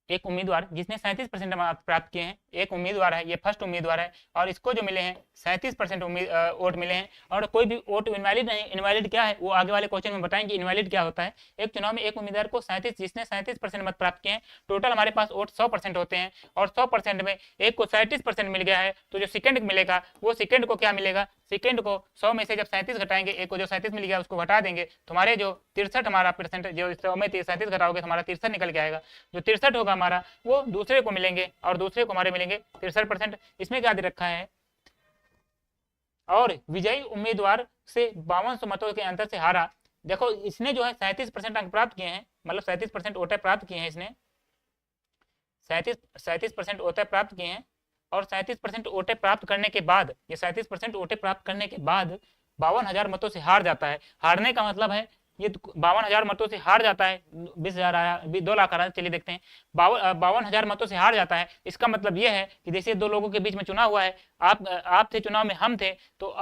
एक उम्मीदवार जिसने 37% प्राप्त किए हैं, एक उम्मीदवार है, ये फर्स्ट उम्मीदवार है, और इसको जो मिले हैं 37% वोट मिले हैं, और कोई भी वोट इनवैलिड नहीं। इनवैलिड क्या है वो आगे वाले क्वेश्चन में बताएंगे, इनवैलिड क्या होता है। एक चुनाव में एक उम्मीदवार को 37, जिसने 37% मत प्राप्त किए हैं, टोटल हमारे पास वोट 100% होते हैं, और 100% में एक को 37% मिल गया है, तो जो सेकंड मिलेगा वो सेकंड को क्या मिलेगा, सेकंड को 100 में से जब 37 घटाएंगे, एक को जो 37 मिल गया उसको घटा देंगे, तुम्हारे जो 63 हमारा परसेंट, जो 100 में 37 घटाओगे तो हमारा 63 निकल के आएगा, जो 63 होगा हमारा वो दूसरे को मिलेंगे, और दूसरे को हमारे मिलेंगे 63%। इसमें क्या दे रखा है, और विजयी उम्मीदवार से 5200 मतों के अंतर से हारा। देखो इसने जो है 37% अंक प्राप्त किए हैं, मतलब 37% वोटें प्राप्त किए हैं, इसने 37% वोटें प्राप्त किए हैं, और 37% वोटें प्राप्त करने के बाद, ये 37% वोटें प्राप्त करने के बाद 52,000 मतों से हार जाता है। हारने का मतलब है ये 52,000 मतों से हार जाता है, 20,000 आया, 2 लाख आ रहा है, चलिए देखते हैं, 52,000 मतों से हार जाता है। इसका मतलब ये है कि जैसे दो लोगों के बीच में चुनाव हुआ है, आप थे चुनाव में, हम थे, तो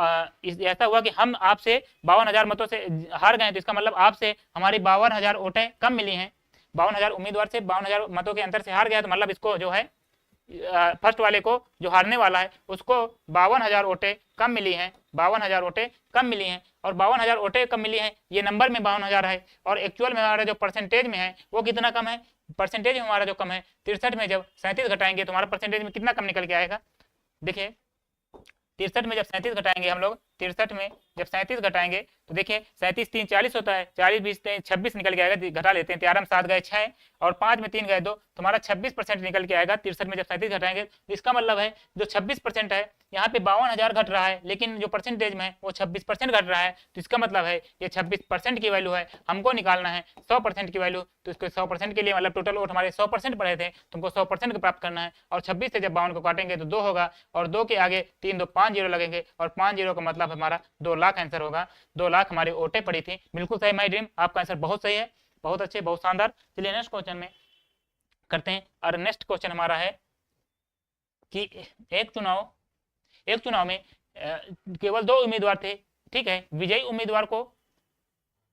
ऐसा हुआ कि हम आपसे 52,000 मतों से हार गए, तो इसका मतलब आपसे हमारी 52,000 वोटें कम मिली हैं, 52,000 उम्मीदवार से 52,000 मतों के अंतर से हार गया, तो मतलब इसको जो है फर्स्ट वाले को जो हारने वाला है उसको 52,000 वोटें कम मिली हैं, 52,000 वोटें कम मिली हैं। और 52,000 वोटें कम मिली हैं, ये नंबर में 52,000 है, और एक्चुअल में हमारा जो परसेंटेज में है वो कितना कम है, परसेंटेज में हमारा जो कम है 63 में जब 37 घटाएंगे तो हमारा परसेंटेज में कितना कम निकल के आएगा। देखिए 63 में जब 37 घटाएंगे हम लोग, 63 में जब 37 घटाएंगे तो देखिए 37 3 40 होता है, 40 20 26 निकल के आएगा, घटा लेते हैं, 13 में 7 गए 6 और 5 में 3 गए 2, तो हमारा 26% निकल के आएगा 63 में जब 37 घटाएंगे। तो इसका मतलब है जो 26% है यहाँ पे 52,000 घट रहा है, लेकिन जो परसेंटेज में है वो 26% घट रहा है। तो इसका मतलब है ये 26% की वैल्यू है, हमको निकालना है 100% की वैल्यू। तो इसको 100% के लिए मतलब टोटल वोट हमारे 100% पड़े थे, तुमको 100% प्राप्त करना है। और 26 से जब 52 को काटेंगे तो 2 होगा, और 2 के आगे 3 2 5 जीरो लगेंगे, और 5 जीरो का मतलब हमारा 2 लाख आंसर होगा। 2 लाख हमारी वोटें पड़ी थी। बिल्कुल सही माय ड्रीम, आपका आंसर बहुत सही है, बहुत अच्छे, बहुत शानदार। चलिए नेक्स्ट क्वेश्चन में करते हैं। और नेक्स्ट क्वेश्चन हमारा है कि एक चुनाव में केवल 2 उम्मीदवार थे, ठीक है। विजयी उम्मीदवार को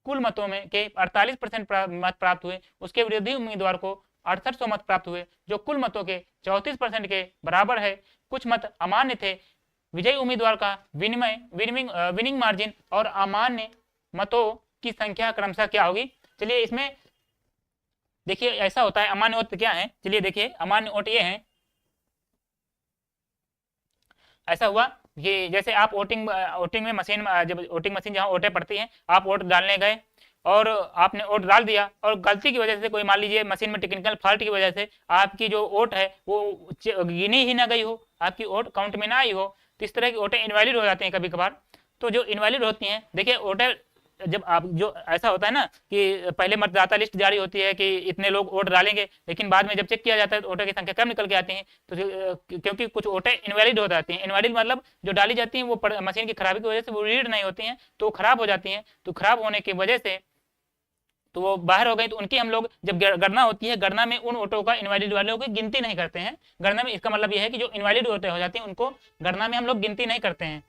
कुल मतों में के 48% मत प्राप्त हुए, उसके विरोधी उम्मीदवार को 6800 मत प्राप्त हुए, जो कुल मतों के 34% के बराबर है। कुछ मत अमान्य थे। विजयी उम्मीदवार का विनिंग मार्जिन और अमान्य मतों की संख्या क्रमशः क्या होगी। चलिए इसमें देखिए ऐसा होता है, अमान्य वोट क्या है, चलिए देखिए अमान्य वोट ये है, ऐसा हुआ कि जैसे आप वोटिंग में मशीन, जब वोटिंग मशीन जहाँ वोटें पड़ती हैं, आप वोट डालने गए और आपने वोट डाल दिया, और गलती की वजह से कोई मान लीजिए मशीन में टेक्निकल फॉल्ट की वजह से आपकी जो वोट है वो गिनी ही ना गई हो, आपकी वोट काउंट में ना आई हो, तो इस तरह की वोटें इनवैलिड हो जाती हैं कभी कभार। तो जो इनवैलिड होती हैं, देखिए वोटें जब आप जो ऐसा होता है ना कि पहले मतदाता लिस्ट जारी होती है कि इतने लोग वोट डालेंगे, लेकिन बाद में जब चेक किया जाता है तो वोटर की संख्या कम निकल के आती है। तो क्योंकि कुछ वोटें इनवैलिड हो जाती हैं, इनवैलिड मतलब जो डाली जाती हैं वो मशीन की खराबी की वजह से वो रीड नहीं होती हैं, तो खराब हो जाती हैं। तो खराब होने की वजह से तो वो बाहर हो गई, तो उनकी हम लोग जब गणना होती है, गणना में उन वोटों का इनवैलिड वालों की गिनती नहीं करते हैं गणना में। इसका मतलब यह है कि जो इनवैलिड वोटें हो जाती हैं उनको गणना में हम लोग गिनती नहीं करते हैं,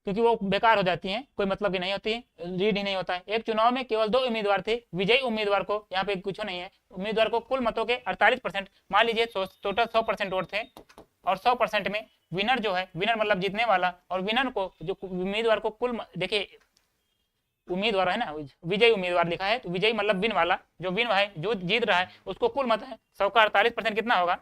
क्योंकि वो बेकार हो जाती हैं, कोई मतलब की नहीं होती है, रीड ही नहीं होता है। एक चुनाव में केवल 2 उम्मीदवार थे। विजयी उम्मीदवार को, यहाँ पे कुछ नहीं है, उम्मीदवार को कुल मतों के 48%, मान लीजिए टोटल 100% वोट थे, और 100% में विनर जो है, विनर मतलब जीतने वाला, और विनर को जो उम्मीदवार को कुल, देखिए उम्मीदवार है ना, विजयी उम्मीदवार लिखा है, तो विजयी मतलब विन वाला, जो विन है, जो जीत रहा है, उसको कुल मत है 100 का 48% कितना होगा,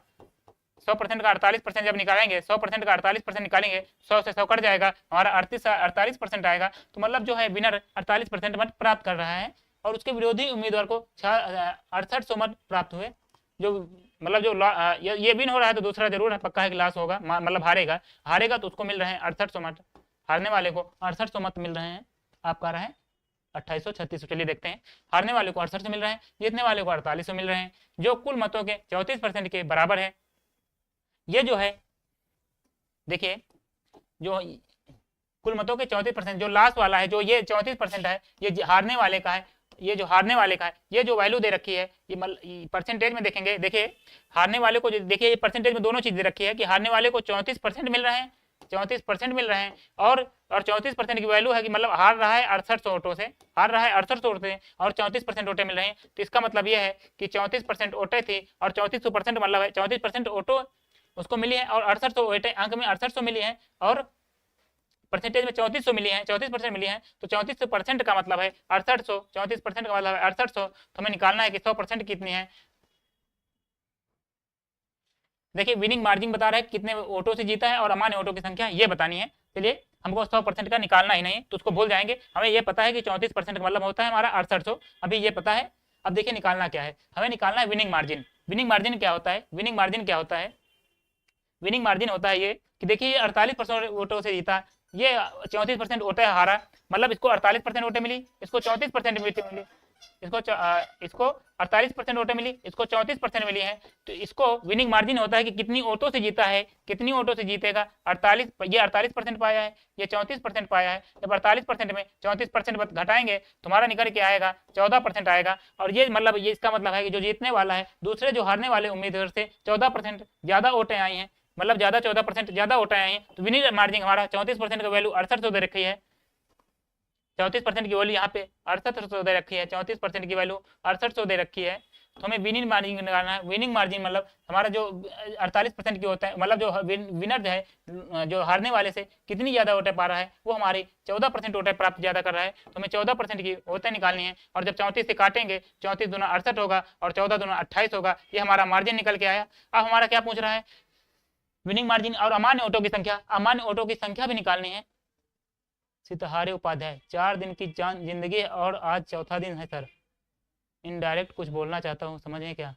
100% का 48% जब निकालेंगे, 100% का 48% निकालेंगे, 100 से 100 कट जाएगा, हमारा 48% आएगा। तो मतलब जो है विनर 48% मत प्राप्त कर रहा है, और उसके विरोधी उम्मीदवार को 6800 मत प्राप्त हुए। जो मतलब जो ये विन हो रहा है तो दूसरा जरूर है, पक्का है कि लॉस होगा, मतलब हारेगा तो उसको मिल रहे हैं 6800 मत, हारने वाले को 6800 मत मिल रहे हैं। आपका रहा है 2836। चलिए देखते हैं, हारने वाले को 6800 मिल रहे हैं, जीतने वाले को 4800 मिल रहे हैं, जो कुल मतों के 34% के बराबर है। ये जो है देखिए, जो कुल मतों के 34%, जो लास्ट वाला है, जो ये 34% है, ये हारने वाले का है, ये जो हारने वाले का है, ये जो वैल्यू दे रखी है, ये परसेंटेज में देखेंगे, देखिए हारने वाले को देखिए, ये परसेंटेज में दोनों चीज दे रखी है कि हारने वाले को 34% मिल रहे हैं, 34% मिल रहे हैं, और 34% की वैल्यू है कि मतलब हार रहा है 6800 वोटों से, हार रहा है 6800 वोटों से, और 34% वोटें मिल रहे हैं। तो इसका मतलब यह है कि 34% वोटें थी, और 34% मतलब है 34% वोटों उसको मिली है, और 6800 अंक में 6800 मिली है, और परसेंटेज में 3400 मिली है, 34% मिली है। तो 34% का मतलब है 6800, 34% का मतलब है 6800। तो हमें निकालना है कि 100% कितनी है। देखिए विनिंग मार्जिन बता रहा है कितने वोटों से जीता है, और अमान्य वोटों की संख्या ये बतानी है। चलिए हमको 100% का निकालना ही नहीं, तो उसको भूल जाएंगे। हमें ये पता है कि 34% का मतलब होता है हमारा 6800, अभी ये पता है। अब देखिए निकालना क्या है, हमें निकालना है विनिंग मार्जिन। विनिंग मार्जिन क्या होता है, विनिंग मार्जिन क्या होता है, विनिंग मार्जिन होता है ये कि देखिए ये 48% वोटों से जीता, ये 34% वोटें हारा, मतलब इसको 48% वोटें मिली, इसको 34% मिली, इसको 48% वोटें मिली, इसको 34% मिली है। तो इसको विनिंग मार्जिन होता है कि कितनी वोटों से जीता है, कितनी वोटों से जीतेगा। 48, ये 48% पाया है, ये 34% पाया है। जब 48% में 34% घटाएंगे तो हमारा निकल के आएगा 14% आएगा। और ये मतलब ये इसका मतलब है कि जो जीतने वाला है, दूसरे जो हारने वाले उम्मीदवार से 14% ज्यादा वोटें आई हैं, मतलब ज्यादा 14% ज्यादा वोटें आई हैं। तो विनिंग मार्जिन हमारा 34% का वैल्यू 6800 दे रखी है, 34% की वैल्यू यहाँ पे 6800 दे रखी है, 34% की वैल्यू 6800 दे रखी है। तो हमें विनिंग मार्जिन निकालना है। विनिंग मार्जिन मतलब हमारा जो 48% की होता है, मतलब जो विनर है, जो हारने वाले से कितनी ज़्यादा वोटें पा रहा है, वो हमारी 14% वोटें प्राप्त ज़्यादा कर रहा है। तो हमें 14% की वोटें निकालनी है। और जब 34 से काटेंगे, 34 दूना 68 होगा और 14 दूना 28 होगा। ये हमारा मार्जिन निकल के आया। अब हमारा क्या पूछ रहा है, विनिंग मार्जिन और अमान्य वोटों की संख्या। अमान्य वोटों की संख्या भी निकालनी है। सितारे उपाध्याय, 4 दिन की जिंदगी और आज चौथा दिन है सर। इनडायरेक्ट कुछ बोलना चाहता हूँ, समझें क्या?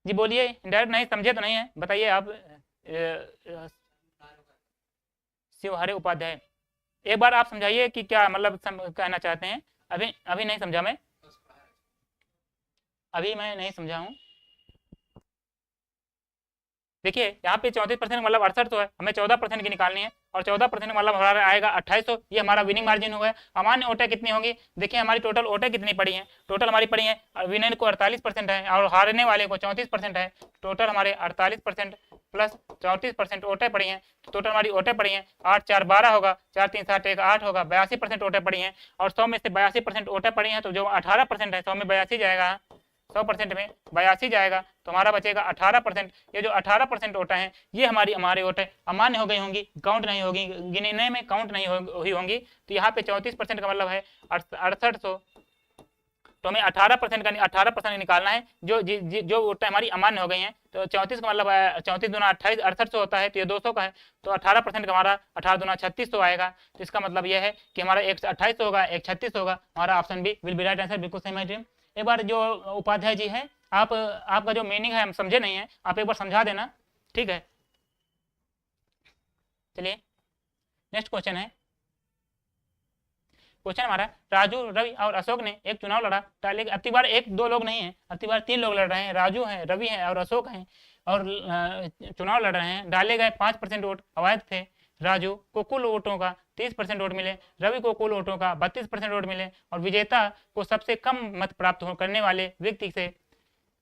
जी बोलिए, इनडायरेक्ट नहीं समझे तो नहीं है, बताइए आप। शिवहरे उपाध्याय, एक बार आप समझाइए कि क्या मतलब कहना चाहते हैं। अभी अभी नहीं समझा मैं, अभी मैं नहीं समझा हूँ। देखिए यहाँ पे 34% मतलब 68 है, हमें 14% की निकालनी है। और 14% मतलब हमारा आएगा 2800। ये हमारा विनिंग मार्जिन हो गया। अमान्य वोटें कितनी होंगी, देखिए हमारी टोटल वोटें कितनी पड़ी हैं। टोटल हमारी पड़ी है, विनर को 48% है और हारने वाले को 34% है। टोटल हमारे 48% प्लस 34% वोटें पड़ी हैं। तो टोटल हमारी वोटें पड़ी हैं 8 4 12 होगा, 4 3 7 1 8 होगा, 82% वोटें पड़ी हैं। और 100 में से 82% वोटें पड़ी हैं, तो जो 18% है, 100 में 82 जाएगा, 100% में 82 जाएगा, तो हमारा बचेगा 18%। ये जो 18% वोटें हैं, ये हमारे वोटें अमान्य हो गई होंगी, काउंट नहीं होगी, गिनने में काउंट नहीं हुई होंगी। तो यहाँ पे 34% का मतलब है 6800। तो हमें 18% का 18% निकालना है, जो वोटें हमारी अमान्य हो गई हैं। तो 34 का मतलब 34 दूना 28, 6800 होता है, तो ये 200 का है। तो 18% का हमारा 18 दूना 3600 आएगा। तो इसका मतलब यह है कि हमारा एक 2800 होगा, एक 3600 होगा। हमारा option B will be right answer, बिल्कुल सही है ड्रीम। एक बार जो उपाध्याय जी है, आपका जो मीनिंग है हम समझे नहीं है, आप एक बार समझा देना, ठीक है। चलिए नेक्स्ट क्वेश्चन है। क्वेश्चन हमारा, राजू, रवि और अशोक ने एक चुनाव लड़ा। अब की बार एक दो लोग नहीं है, अब की बार 3 लोग लड़ रहे हैं। राजू है, रवि है और अशोक हैं, और चुनाव लड़ रहे हैं। डाले गए 5% वोट अवैध थे। राजू को कुल वोटों का 30% वोट मिले, रवि को कुल वोटों का 32% वोट मिले, और विजेता को सबसे कम मत प्राप्त करने वाले व्यक्ति से,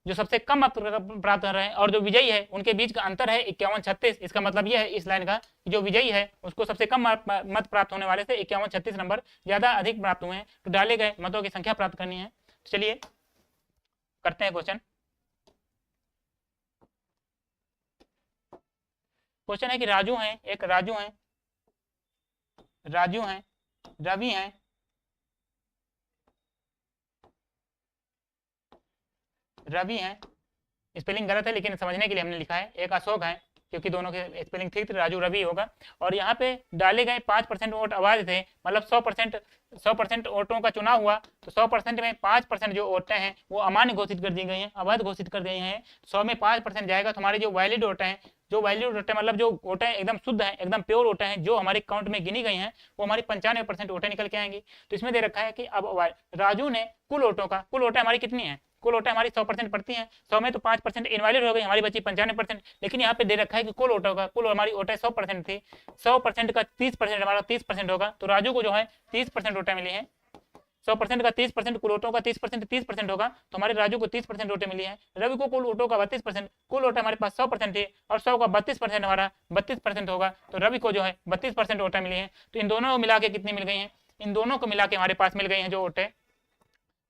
जो सबसे कम मत प्राप्त कर रहे हैं, और जो विजयी है उनके बीच का अंतर है 51-36। इसका मतलब यह है इस लाइन का, जो विजयी है उसको सबसे कम मत प्राप्त होने वाले से 51-36 नंबर ज्यादा अधिक प्राप्त हुए हैं। तो डाले गए मतों की संख्या प्राप्त करनी है। तो चलिए करते हैं क्वेश्चन। क्वेश्चन है कि राजू है, एक राजू है, रवि है, स्पेलिंग गलत है लेकिन समझने के लिए हमने लिखा है। एक अशोक है, क्योंकि दोनों के स्पेलिंग ठीक थी, राजू रवि होगा। और यहाँ पे डाले गए 5% वोट अवैध थे, मतलब 100% वोटों का चुनाव हुआ। तो 100% में 5% जो वोटें हैं वो अमान्य घोषित कर दी गई हैं, अवैध घोषित कर दी हैं। 100 में 5% जाएगा, तो हमारे जो वैलिड वोटें हैं, जो वैलिड वोटें मतलब जो वोटें एकदम शुद्ध हैं, एकदम प्योर वोटें हैं, जो हमारे काउंट में गिनी गई हैं, वो हमारी 95% वोटें निकल के आएंगी। तो इसमें दे रखा है कि अब राजू ने कुल वोटें हमारी कितनी है, कुल वोटें हमारी 100% पड़ती हैं। 100 में तो 5% इनवैलिड हो गई, हमारी बची 95%। लेकिन यहाँ पे दे रखा है कि कुल वोटों कुल हमारी वोटें 100% थी, 100% का 30% हमारा 30% होगा। तो राजू को जो है 30% वोटें मिली हैं। 100% का 30%, कुल वोटों का 30% होगा, तो हमारे राजू को 30% वोटें मिली हैं। रवि को कुल वोटों का 32%, कुल वोटें हमारे पास 100% थी, और 100 का 32% हमारा 32% होगा, तो रवि को जो है 32% वोटें मिली हैं। तो इन दोनों को मिला के कितनी मिल गई हैं, इन दोनों को मिला के हमारे पास मिल गई हैं जो वोटें,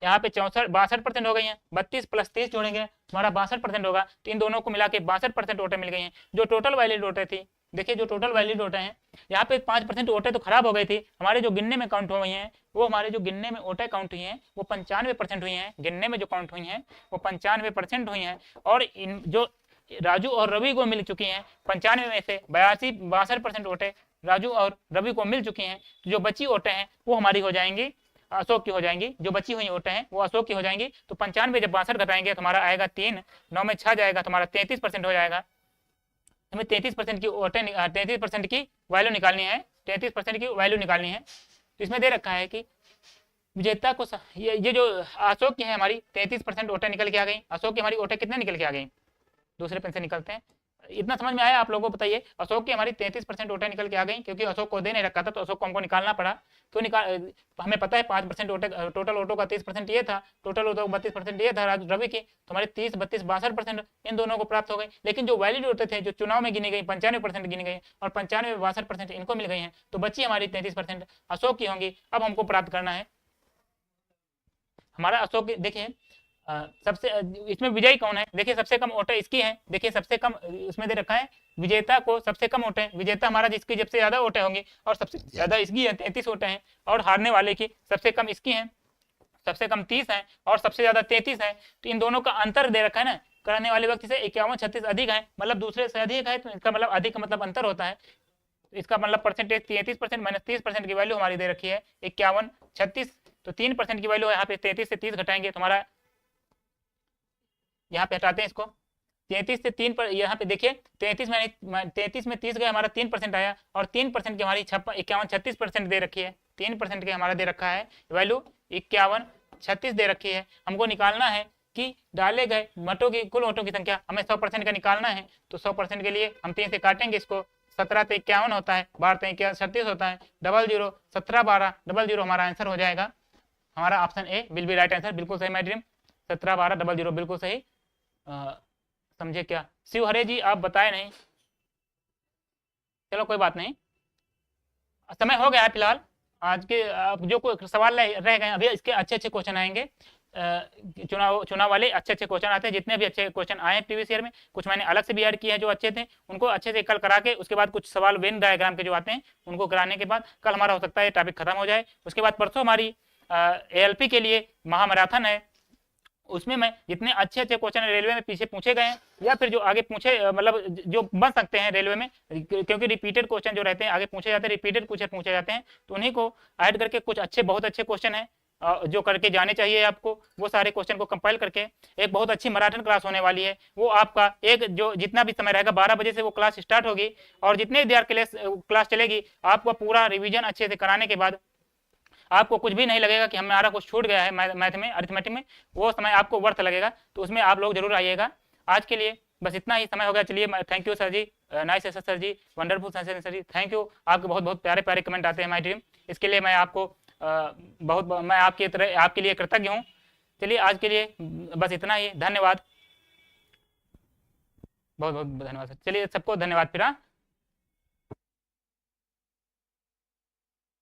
यहाँ पे 62% हो गई हैं। 32 + 30 जोड़ेंगे हमारा 62% होगा। तो इन दोनों को मिला के 62% वोटें मिल गई हैं। जो टोटल वैलिड वोटें थी, देखिए जो टोटल वैलिड वोटें हैं, यहाँ पे 5% वोटें तो खराब हो गई थी, हमारे जो गिनने में काउंट हुई हैं, वो हमारे जो गिनने में वोटें काउंट हुई हैं वो 95% हुई हैं। गिनने में जो काउंट हुई हैं वो 95% हुई हैं। और इन जो राजू और रवि को मिल चुकी हैं, 95 में से 62% वोटें राजू और रवि को मिल चुकी हैं। तो जो बची वोटें हैं वो हमारी हो जाएंगी अशोक की हो जाएंगी, जो बची हुई वोटें हैं वो अशोक की हो जाएंगी। तो 95 जब 62 घटाएंगे तो हमारा आएगा 3, 9 में 6 जाएगा, तो हमारा 33% हो जाएगा। हमें 33% की वोटें 33% की वैल्यू निकालनी है, 33% की वैल्यू निकालनी है। तो इसमें दे रखा है कि विजेता को ये जो अशोक की है हमारी 33% वोटें निकल के आ गई। अशोक की हमारी वोटें कितने निकल के आ गई, दूसरे पेन से निकलते हैं। इतना समझ में आया आप लोगों को? बताइए। अशोक की हमारी 33% वोटें निकल के आ गई, क्योंकि अशोक को दे नहीं रखा था, तो अशोक को हमको निकालना पड़ा। तो हमें पता है 5% वोटें, टोटल वोटों का 30% ये था, टोटल वोटों का 32% ये था रवि की। तो हमारे 30, 32, 62% इन दोनों को प्राप्त हो गई। लेकिन जो वैलिड वोटें थे, जो चुनाव में गिनी गई, 95% गिनी गई, और 95 62% इनको मिल गई हैं। तो बची हमारी 33% अशोक की होंगी। अब हमको प्राप्त करना है हमारा अशोक। देखिए सबसे इसमें विजयी कौन है? देखिए सबसे कम वोट इसकी है, देखिए सबसे कम उसमें दे रखा है विजेता को सबसे कम वोट है, विजेता हमारा जिसकी सबसे ज्यादा वोट होंगे और सबसे ज्यादा इसकी है 33 वोट हैं, और हारने वाले की सबसे कम इसकी है, सबसे कम 30 है और सबसे ज्यादा 33 है। तो इन दोनों का अंतर दे रखा है ना, कराने वाले व्यक्ति से 51-36 अधिक है, मतलब दूसरे से अधिक है, तो इसका मतलब अधिक मतलब अंतर होता है। तो इसका मतलब परसेंटेज 33% माइनस 30% की वैल्यू हमारी दे रखी है 51-36, तो 3% की वैल्यू है यहाँ पे, 33 से 30 घटाएंगे तो हमारा, यहाँ पे हटाते हैं इसको, 33 से 3 पर, यहाँ पे देखिए 33 में 30 गए, हमारा 3% आया, और 3% की हमारी 51-36% दे रखी है, 3% की हमारा दे रखा है वैल्यू 51-36 दे रखी है। हमको निकालना है कि डाले गए मतों की कुल वोटों की संख्या, हमें 100% का निकालना है। तो 100% के लिए हम 3 से काटेंगे इसको, 17 से 51 होता है, 12 से 36 होता है, 00 17 12 00 हमारा आंसर हो जाएगा। हमारा option A will be right answer, बिल्कुल सही माय ड्रीम, 17 12 00 बिल्कुल सही। समझे क्या? शिव हरे जी आप बताए नहीं, चलो कोई बात नहीं, समय हो गया है फिलहाल। आज के जो कोई सवाल रह गए अभी, इसके अच्छे अच्छे क्वेश्चन आएंगे, चुनाव वाले अच्छे अच्छे क्वेश्चन आते हैं, जितने भी अच्छे क्वेश्चन आए हैं प्रीवियस ईयर में, कुछ मैंने अलग से भी ऐड किए हैं जो अच्छे थे, उनको अच्छे से कल करा के उसके बाद कुछ सवाल वेन डायग्राम के जो आते हैं उनको कराने के बाद कल हमारा हो सकता है टॉपिक खत्म हो जाए। उसके बाद परसों हमारी ALP के लिए महामैराथन है, उसमें मैं जितने अच्छे अच्छे क्वेश्चन रेलवे में पीछे पूछे गए हैं या फिर जो आगे पूछे मतलब जो बन सकते हैं रेलवे में, क्योंकि रिपीटेड क्वेश्चन जो रहते हैं आगे पूछे जाते हैं, रिपीटेड क्वेश्चन पूछे जाते हैं, तो उन्हीं को ऐड करके कुछ अच्छे बहुत अच्छे क्वेश्चन हैं जो करके जाने चाहिए आपको, वो सारे क्वेश्चन को कंपाइल करके एक बहुत अच्छी मैराथन क्लास होने वाली है। वो आपका एक जो जितना भी समय रहेगा 12 बजे से वो क्लास स्टार्ट होगी, और जितने देर के लिए क्लास चलेगी आपको पूरा रिविजन अच्छे से कराने के बाद आपको कुछ भी नहीं लगेगा कि हमारा कुछ छूट गया है मैथ में, अरिथमेटिक में, वो समय आपको वर्थ लगेगा। तो उसमें आप लोग जरूर आइएगा। आज के लिए बस इतना ही, समय हो गया। चलिए, thank you sir ji, nice session sir ji, wonderful session sir ji, thank you. आपके बहुत बहुत प्यारे प्यारे कमेंट आते हैं माय ड्रीम, इसके लिए मैं आपको मैं आपकी तरह आपके लिए कृतज्ञ हूँ। चलिए आज के लिए बस इतना ही, धन्यवाद, बहुत बहुत धन्यवाद सर। चलिए सबको धन्यवाद फिर।